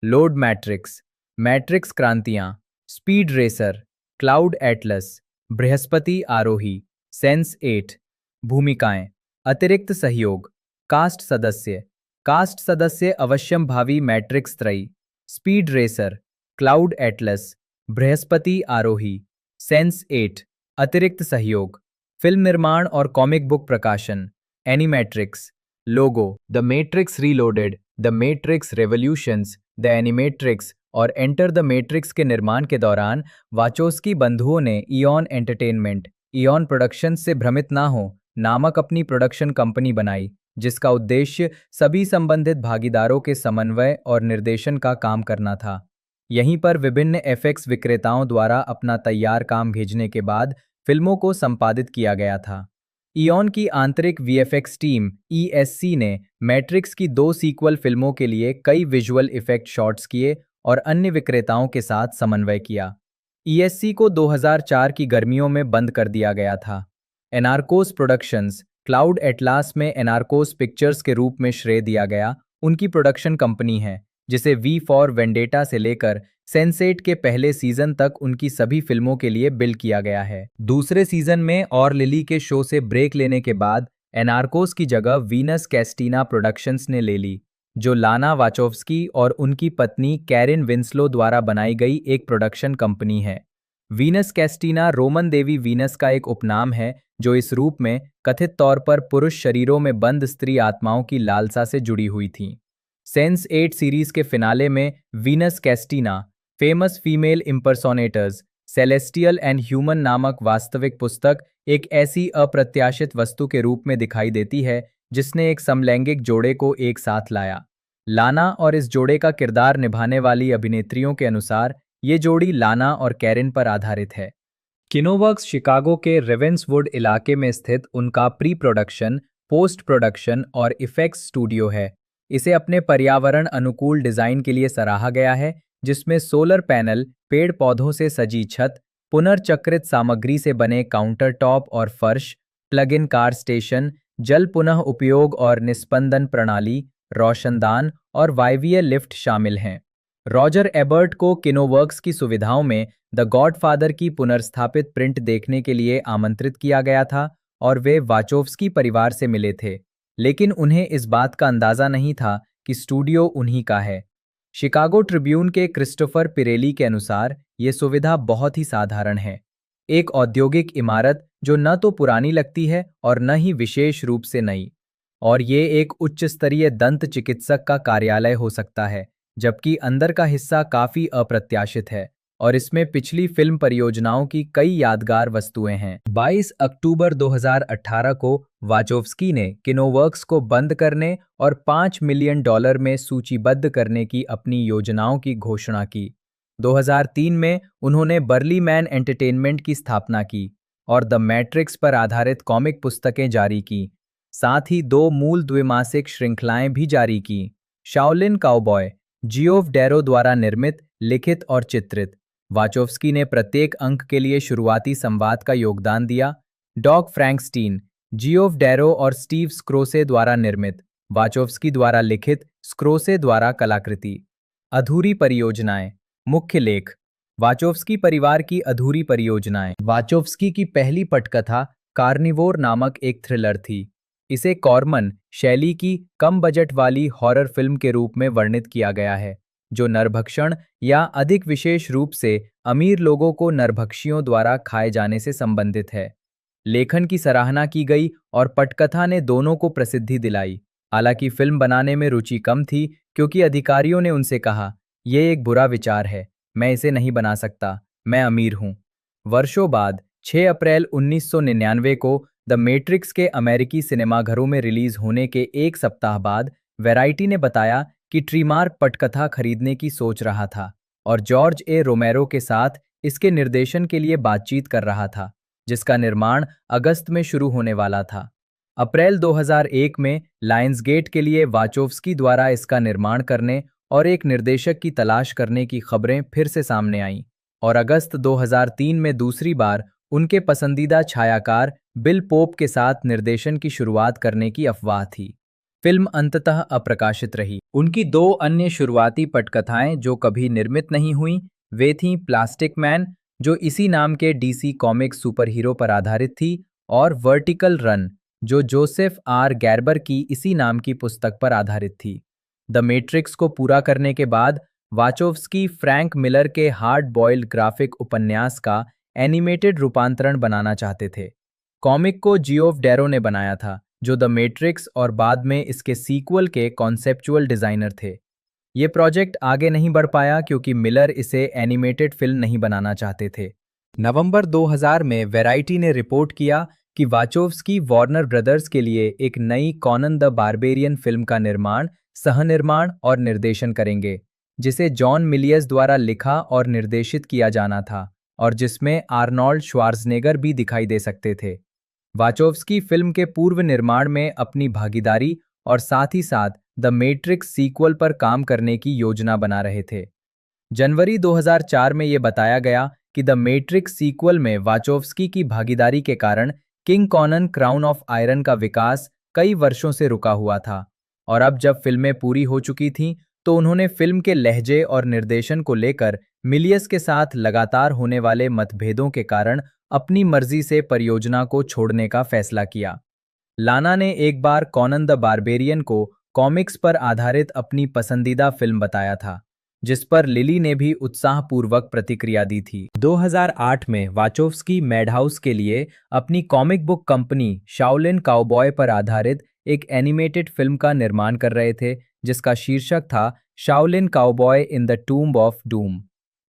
लोड मैट्रिक्स, मैट्रिक्स क्रांतियां, स्पीड रेसर, क्लाउड एटलस, बृहस्पति आरोही, सेंस8। भूमिकाएं, अतिरिक्त सहयोग, कास्ट सदस्य अवश्यम भावी मैट्रिक्स त्रयी, स्पीड रेसर, क्लाउड एटलस, बृहस्पति आरोही, सेंस8। अतिरिक्त सहयोग, फिल्म निर्माण और कॉमिक बुक प्रकाशन, Animatrix, logo, The Matrix Reloaded, The Matrix Revolutions, The Animatrix और एंटर द मैट्रिक्स के निर्माण के दौरान वाचोव्स्की बंधुओं ने इयॉन एंटरटेनमेंट, इयॉन प्रोडक्शंस से भ्रमित ना हो नामक अपनी प्रोडक्शन कंपनी बनाई, जिसका उद्देश्य सभी संबंधित भागीदारों के समन्वय और निर्देशन का काम करना था। यहीं पर विभिन्न एफएक्स विक्रेताओं द्वारा अपना तैयार काम भेजने के बाद फिल्मों को संपादित किया गया था। इयॉन की आंतरिक वीएफएक्स टीम ईएससी ने मैट्रिक्स की 2 सीक्वल फिल्मों के लिए कई विजुअल इफेक्ट शॉट्स किए और अन्य विक्रेताओं के साथ समन्वय किया। ईएससी को 2004 की गर्मियों में बंद कर दिया गया था। एनार्कोस प्रोडक्शंस क्लाउड एटलास में एनार्कोस पिक्चर्स के रूप में श्रेय दिया गया, उनकी प्रोडक्शन कंपनी है जिसे वी फॉर वेंडेटा से लेकर सेंसेट के पहले सीजन तक उनकी सभी फिल्मों के लिए बिल्ड किया गया है। दूसरे सीजन में और लिली के शो से ब्रेक लेने के बाद एनार्कोस की जगह वीनस कैस्टीना प्रोडक्शंस ने ले ली, जो लाना वाचोव्स्की और उनकी पत्नी कैरिन विंस्लो द्वारा बनाई गई एक प्रोडक्शन कंपनी है। वीनस कैस्टीना रोमन देवी वीनस का एक उपनाम है जो इस रूप में कथित तौर पर पुरुष शरीरों में बंद स्त्री आत्माओं की लालसा से जुड़ी हुई थी। सेंस 8 सीरीज के फिनाले में Venus Castina famous female impersonators celestial and human नामक वास्तविक पुस्तक एक ऐसी अप्रत्याशित वस्तु के रूप में दिखाई देती है जिसने एक समलैंगिक जोड़े को एक साथ लाया। लाना और इस जोड़े का किरदार निभाने वाली अभिनेत्रियों के अनुसार ये जोड़ी लाना और कैरिन पर आधारित है। किनोवर्क्स शिकागो के रेवेंसवुड इलाके में स्थित उनका प्री प्रोडक्शन, पोस्ट प्रोडक्शन और इफेक्ट्स स्टूडियो है। इसे अपने पर्यावरण अनुकूल डिजाइन के लिए सराहा गया है, जिसमें सोलर पैनल, पेड़ पौधों से सजी छत, पुनर्चक्रित सामग्री से बने काउंटर टॉप और फर्श, प्लग इन कार स्टेशन, जल पुनः उपयोग और निस्पंदन प्रणाली, रोशनदान और वायवीय लिफ्ट शामिल हैं। रॉजर एबर्ट को किनोवर्क्स की सुविधाओं में द गॉडफादर की पुनर्स्थापित प्रिंट देखने के लिए आमंत्रित किया गया था और वे वाचोव्स्की परिवार से मिले थे, लेकिन उन्हें इस बात का अंदाजा नहीं था कि स्टूडियो उन्हीं का है। शिकागो ट्रिब्यून के क्रिस्टोफर पिरेली के अनुसार ये सुविधा बहुत ही साधारण है, एक औद्योगिक इमारत जो न तो पुरानी लगती है और न ही विशेष रूप से नई, और ये एक उच्च स्तरीय दंत चिकित्सक का कार्यालय हो सकता है, जबकि अंदर का हिस्सा काफी अप्रत्याशित है और इसमें पिछली फिल्म परियोजनाओं की कई यादगार वस्तुएं हैं। 22 अक्टूबर 2018 को वाचोव्स्की ने किनोवर्क्स को बंद करने और $5 मिलियन में सूचीबद्ध करने की अपनी योजनाओं की घोषणा की। 2003 में उन्होंने बर्लीमैन एंटरटेनमेंट की स्थापना की और द मैट्रिक्स पर आधारित कॉमिक पुस्तकें जारी की। साथ ही 2 मूल द्विमासिक श्रृंखलाएं भी जारी की। शाओलिन काउबॉय जियोफ डैरो द्वारा निर्मित, लिखित और चित्रित। वाचोव्स्की ने प्रत्येक अंक के लिए शुरुआती संवाद का योगदान दिया। डॉग फ्रैंकस्टीन जियोफ डैरो और स्टीव स्क्रोसे द्वारा निर्मित, वाचोव्स्की द्वारा लिखित, स्क्रोसे द्वारा कलाकृति। अधूरी परियोजनाएं। मुख्य लेख। वाचोव्स्की परिवार की अधूरी परियोजनाएं। वाचोव्स्की की पहली पटकथा कार्निवोर नामक एक थ्रिलर थी। इसे कॉर्मन शैली की कम बजट वाली हॉरर फिल्म के रूप में वर्णित किया गया है, जो नरभक्षण या अधिक विशेष रूप से अमीर लोगों को नरभक्षियों द्वारा खाए जाने से संबंधित है। लेखन की सराहना की गई और पटकथा ने दोनों को प्रसिद्धि दिलाई। हालांकि फिल्म बनाने में रुचि कम थी क्योंकि अधिकारियों ने उनसे कहा, यह एक बुरा विचार है, मैं इसे नहीं बना सकता, मैं अमीर हूं। वर्षों बाद 6 अप्रैल 1999 को द मैट्रिक्स के अमेरिकी सिनेमाघरों में रिलीज होने के एक सप्ताह बाद वैराइटी ने बताया कि ट्रीमार्क पटकथा खरीदने की सोच रहा था और जॉर्ज ए रोमेरो के साथ इसके निर्देशन के लिए बातचीत कर रहा था, जिसका निर्माण अगस्त में शुरू होने वाला था। अप्रैल 2001 में लायंसगेट के लिए वाचोव्स्की द्वारा इसका निर्माण करने और एक निर्देशक की तलाश करने की खबरें फिर से सामने आईं और अगस्त 2003 में दूसरी बार उनके पसंदीदा छायाकार बिल पोप के साथ निर्देशन की शुरुआत करने की अफवाह थी। फिल्म अंततः अप्रकाशित रही। उनकी 2 अन्य शुरुआती पटकथाएं जो कभी निर्मित नहीं हुईं, वे थीं प्लास्टिक मैन, जो इसी नाम के डीसी कॉमिक्स सुपरहीरो पर आधारित थी, और वर्टिकल रन, जो जोसेफ आर गैर्बर की इसी नाम की पुस्तक पर आधारित थी। द मैट्रिक्स को पूरा करने के बाद वाचोव्स्की फ्रैंक मिलर के हार्ड बॉइल्ड ग्राफिक उपन्यास का एनिमेटेड रूपांतरण बनाना चाहते थे। कॉमिक को जियोफ डैरो ने बनाया था, जो द मैट्रिक्स और बाद में इसके सीक्वल के कॉन्सेप्चुअल डिजाइनर थे। ये प्रोजेक्ट आगे नहीं बढ़ पाया क्योंकि मिलर इसे एनिमेटेड फिल्म नहीं बनाना चाहते थे। नवंबर 2000 में वैराइटी ने रिपोर्ट किया कि वाचोव्स्की वार्नर ब्रदर्स के लिए एक नई कॉनन द बारबेरियन फिल्म का निर्माण, सहनिर्माण और निर्देशन करेंगे, जिसे जॉन मिलियस द्वारा लिखा और निर्देशित किया जाना था और जिसमें आर्नोल्ड श्वार्ज़नेगर भी दिखाई दे सकते थे। वाचोव्स्की फिल्म के पूर्व निर्माण में अपनी भागीदारी और साथ ही साथ द मैट्रिक्स सीक्वल पर काम करने की योजना बना रहे थे। जनवरी 2004 में ये बताया गया कि द मैट्रिक्स सीक्वल में वाचोव्स्की की भागीदारी के कारण King Conan Crown of Iron का विकास कई वर्षों से रुका हुआ था, और अब जब फिल्में पूरी हो चुकी थीं तो उन्होंने फिल्म के लहजे और निर्देशन को लेकर मिलियस के साथ लगातार होने वाले मतभेदों के कारण अपनी मर्जी से परियोजना को छोड़ने का फैसला किया। लाना ने एक बार कॉनन द बारबेरियन को कॉमिक्स पर आधारित अपनी पसंदीदा फिल्म बताया था, जिस पर लिली ने भी उत्साहपूर्वक प्रतिक्रिया दी थी। 2008 में वाचोव्स्की मैडहाउस के लिए अपनी comic book company Shaolin cowboy पर आधारित एक एनिमेटेड फिल्म का निर्माण कर रहे थे, जिसका शीर्षक था Shaolin cowboy in the tomb of doom.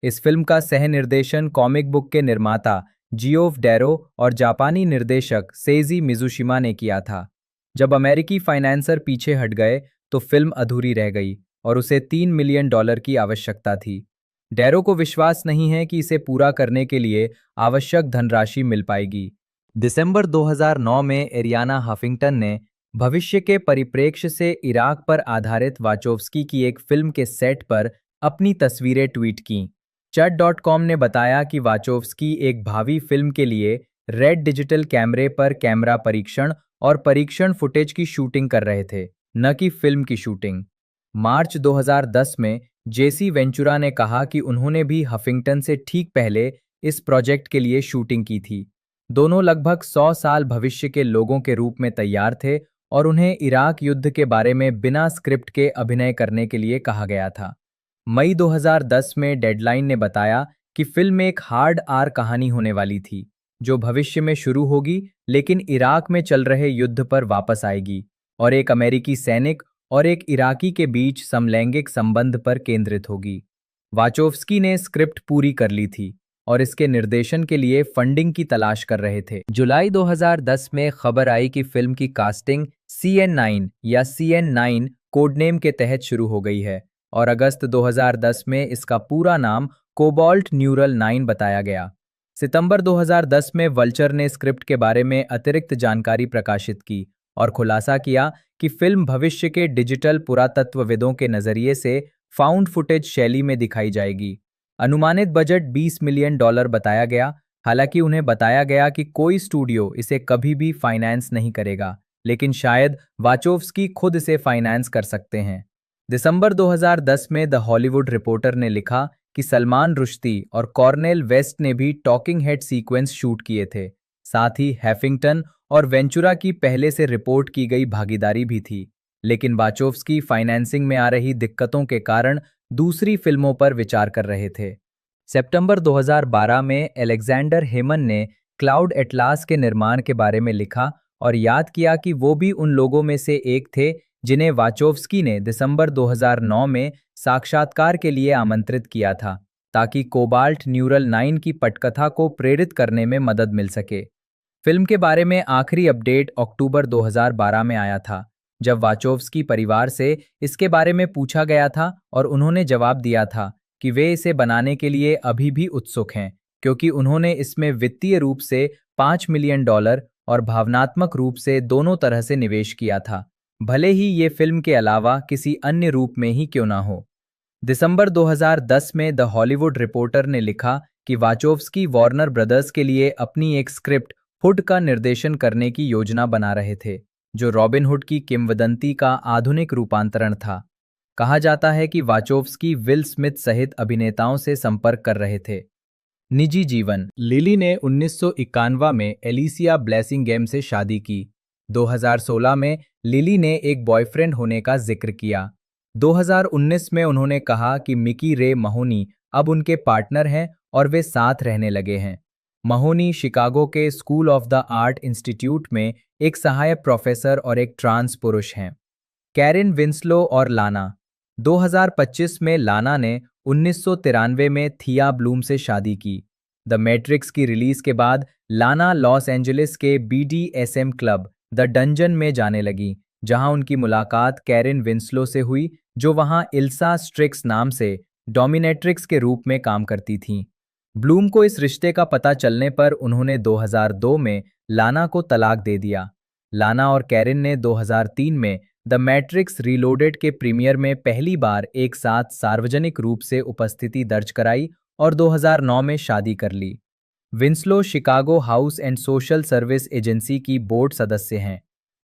इस फिल्म का सह निर्देशन कॉमिक बुक के निर्माता जियोफ डैरो और जापानी निर्देशक सेइजी मिज़ुशिमा ने किया था। जब अमेरिकी फाइनेंसर पीछे हट गए तो फिल्म अधूरी रह गई और उसे $3 मिलियन की आवश्यकता थी। डैरो को विश्वास नहीं है कि इसे पूरा करने के लिए आवश्यक धनराशि मिल पाएगी। दिसंबर 2009 में एरियाना हफिंगटन ने भविष्य के परिप्रेक्ष्य से इराक पर आधारित वाचोव्स्की की एक फिल्म के सेट पर अपनी तस्वीरें ट्वीट कीं। चट.com ने बताया कि वाचोव्स्की एक भावी फिल्म के लिए रेड डिजिटल कैमरे पर कैमरा परीक्षण और परीक्षण फुटेज की शूटिंग कर रहे थे, न कि फिल्म की शूटिंग। मार्च 2010 में जेसी वेंचुरा ने कहा कि उन्होंने भी हफिंगटन से ठीक पहले इस प्रोजेक्ट के लिए शूटिंग की थी। दोनों लगभग 100 साल भविष्य के लोगों के रूप में तैयार थे और उन्हें इराक युद्ध के बारे में बिना स्क्रिप्ट के अभिनय करने के लिए कहा गया था। मई 2010 में डेडलाइन ने बताया कि फिल्म एक हार्ड आर कहानी होने वाली थी, जो भविष्य में शुरू होगी लेकिन इराक में चल रहे युद्ध पर वापस आएगी और एक अमेरिकी सैनिक और एक इराकी के बीच समलैंगिक संबंध पर केंद्रित होगी। वाचोव्स्की ने स्क्रिप्ट पूरी कर ली थी और इसके निर्देशन के लिए फंडिंग की तलाश कर रहे थे। जुलाई 2010 में खबर आई कि फिल्म की कास्टिंग CN9 या CN9 कोडनेम के तहत शुरू हो गई है और अगस्त 2010 में इसका पूरा नाम कोबाल्ट न्यूरल 9 बताया गया। सितंबर 2010 में वल्चर ने स्क्रिप्ट के बारे में अतिरिक्त जानकारी प्रकाशित की और खुलासा किया कि फिल्म भविष्य के डिजिटल पुरातत्वविदों के नजरिए से फाउंड फुटेज शैली में दिखाई जाएगी। अनुमानित बजट $20 मिलियन बताया गया। हालांकि उन्हें बताया गया कि कोई स्टूडियो इसे कभी भी फाइनेंस नहीं करेगा, लेकिन शायद वाचोव्स्की खुद इसे फाइनेंस कर सकते हैं। दिसंबर 2010 में द हॉलीवुड रिपोर्टर ने लिखा कि सलमान रुश्दी और कॉर्नेल वेस्ट ने भी टॉकिंग हेड सीक्वेंस शूट किए थे। साथ ही हैफिंगटन और वेंचुरा की पहले से रिपोर्ट की गई भागीदारी भी थी, लेकिन वाचोव्स्की फाइनेंसिंग में आ रही दिक्कतों के कारण दूसरी फिल्मों पर विचार कर रहे थे। सितंबर 2012 में अलेक्जेंडर हेमन ने क्लाउड एटलास के निर्माण के बारे में लिखा और याद किया कि वो भी उन लोगों में से एक थे जिन्हें वाचोव्स्की ने दिसंबर 2009 में साक्षात्कार के लिए आमंत्रित किया था, ताकि कोबाल्ट न्यूरल 9 की पटकथा को प्रेरित करने में मदद मिल सके। फिल्म के बारे में आखिरी अपडेट अक्टूबर 2012 में आया था, जब वाचोव्स्की परिवार से इसके बारे में पूछा गया था और उन्होंने जवाब दिया था कि वे इसे बनाने के लिए अभी भी उत्सुक हैं, क्योंकि उन्होंने इसमें वित्तीय रूप से $5 मिलियन और भावनात्मक रूप से दोनों तरह से निवेश किया था, भले ही ये फिल्म के अलावा किसी अन्य रूप में ही क्यों ना हो। दिसंबर 2010 में द हॉलीवुड रिपोर्टर ने लिखा कि वाचोव्स्की वार्नर ब्रदर्स के लिए अपनी एक स्क्रिप्ट हुड का निर्देशन करने की योजना बना रहे थे, जो रॉबिन हुड की किंवदंती का आधुनिक रूपांतरण था। कहा जाता है कि वाचोव्स्की विल स्मिथ सहित अभिनेताओं से संपर्क कर रहे थे। निजी जीवन। लिली ने 1991 में एलिसिया ब्लेसिंगम से शादी की। 2016 में लिली ने एक बॉयफ्रेंड होने का जिक्र किया। 2019 में उन्होंने कहा कि मिकी रे महोनी अब उनके पार्टनर हैं और वे साथ रहने लगे हैं। महोनी शिकागो के school of the art institute में एक सहायक प्रोफेसर और एक ट्रांस पुरुष हैं। कैरिन विंस्लो और लाना। 2025 में लाना ने 1993 में थिया ब्लूम से शादी की। द मैट्रिक्स की रिलीज के बाद लाना लॉस एंजलिस के BDSM क्लब द डंजन में जाने लगी, जहां उनकी मुलाकात कैरिन विंस्लो से हुई, जो वहां इल्सा स्ट्रिक्स नाम से डोमिनेट्रिक्स के रूप में काम करती थीं। ब्लूम को इस रिश्ते का पता चलने पर उन्होंने 2002 में लाना को तलाक दे दिया। लाना और कैरिन ने 2003 में द मैट्रिक्स रीलोडेड के प्रीमियर में पहली बार एक साथ सार्वजनिक रूप से उपस्थिति दर्ज कराई और 2009 में शादी कर ली। Winslow Chicago House and Social Service Agency की बोर्ड सदस्य हैं।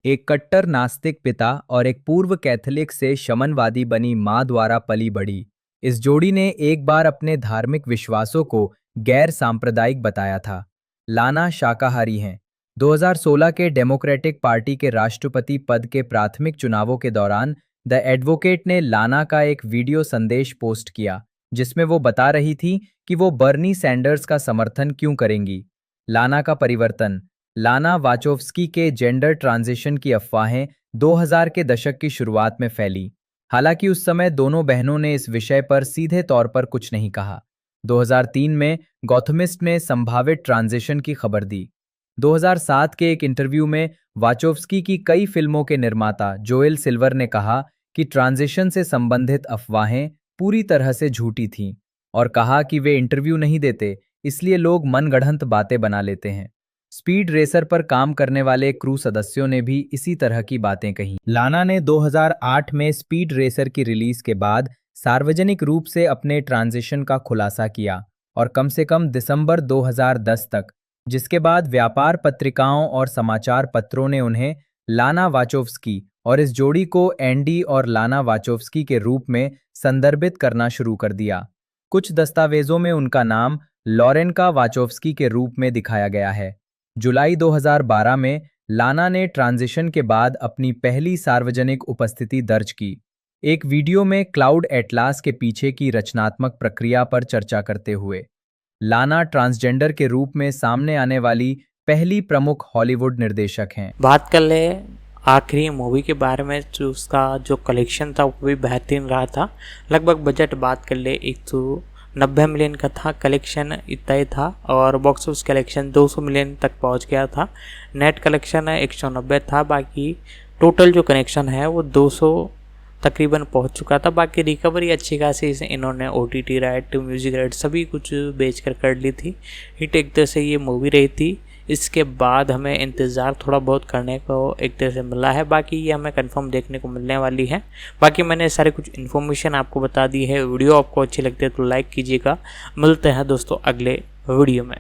एक कट्टर नास्तिक पिता और एक पूर्व कैथोलिक से शमनवादी बनी मां द्वारा पली बढ़ी, इस जोड़ी ने एक बार अपने धार्मिक विश्वासों को गैर सांप्रदायिक बताया था। लाना शाकाहारी हैं। 2016 के डेमोक्रेटिक पार्टी के राष्ट्रपति पद के प्राथमिक चुनावों के दौरान द एडवोकेट ने लाना का एक वीडियो संदेश पोस्ट किया, जिसमें वो बता रही थी कि वो बर्नी सैंडर्स का समर्थन क्यों करेंगी। लाना का परिवर्तन। लाना वाचोव्स्की के जेंडर ट्रांजिशन की अफवाहें 2000 के दशक की शुरुआत में फैली। हालांकि उस समय दोनों बहनों ने इस विषय पर सीधे तौर पर कुछ नहीं कहा। 2003 में गॉथमिस्ट ने संभावित ट्रांजिशन की खबर दी। 2007 के एक इंटरव्यू में वाचोव्स्की की कई फिल्मों के निर्माता जोएल सिल्वर ने कहा कि ट्रांजिशन से संबंधित अफवाहें पूरी तरह से झूठी थीं और कहा कि वे इंटरव्यू नहीं देते, इसलिए लोग मनगढ़ंत बातें बना लेते हैं। स्पीड रेसर पर काम करने वाले क्रू सदस्यों ने भी इसी तरह की बातें कही। लाना ने 2008 में स्पीड रेसर की रिलीज के बाद सार्वजनिक रूप से अपने ट्रांजिशन का खुलासा किया और कम से कम दिसंबर 2010 तक, जिसके बाद व्यापार पत्रिकाओं और समाचार पत्रों ने उन्हें लाना वाचोव्स्की और इस जोड़ी को एंडी और लाना वाचोव्स्की के रूप में संदर्भित करना शुरू कर दिया। कुछ दस्तावेजों में उनका नाम लॉरेनका वाचोव्स्की के रूप में दिखाया गया है। जुलाई 2012 में लाना ने ट्रांजिशन के बाद अपनी पहली सार्वजनिक उपस्थिति दर्ज की, एक वीडियो में क्लाउड एटलास के पीछे की रचनात्मक प्रक्रिया पर चर्चा करते हुए। लाना ट्रांसजेंडर के रूप में सामने आने वाली पहली प्रमुख हॉलीवुड निर्देशक हैं। बात कर ले आखिरी मूवी के बारे में, जो उसका जो कलेक्शन था वो भी बेहतरीन रहा था। लगभग बजट बात कर ले 190 मिलियन का था, कलेक्शन इतना ही था और बॉक्स ऑफिस कलेक्शन 200 मिलियन तक पहुंच गया था। नेट कलेक्शन 190 था, बाकी टोटल जो कनेक्शन है वो 200 तकरीबन पहुंच चुका था। बाकी रिकवरी अच्छी खासी इन्होंने OTT राइट, म्यूजिक राइट सभी कुछ बेच कर ली थी। हिट एक तरह से ये मूवी रही थी। इसके बाद हमें इंतज़ार थोड़ा बहुत करने को एक तरह से मिला है, बाकी ये हमें कंफर्म देखने को मिलने वाली है। बाकी मैंने सारे कुछ इन्फॉर्मेशन आपको बता दी है। वीडियो आपको अच्छी लगती है तो लाइक कीजिएगा। मिलते हैं दोस्तों अगले वीडियो में।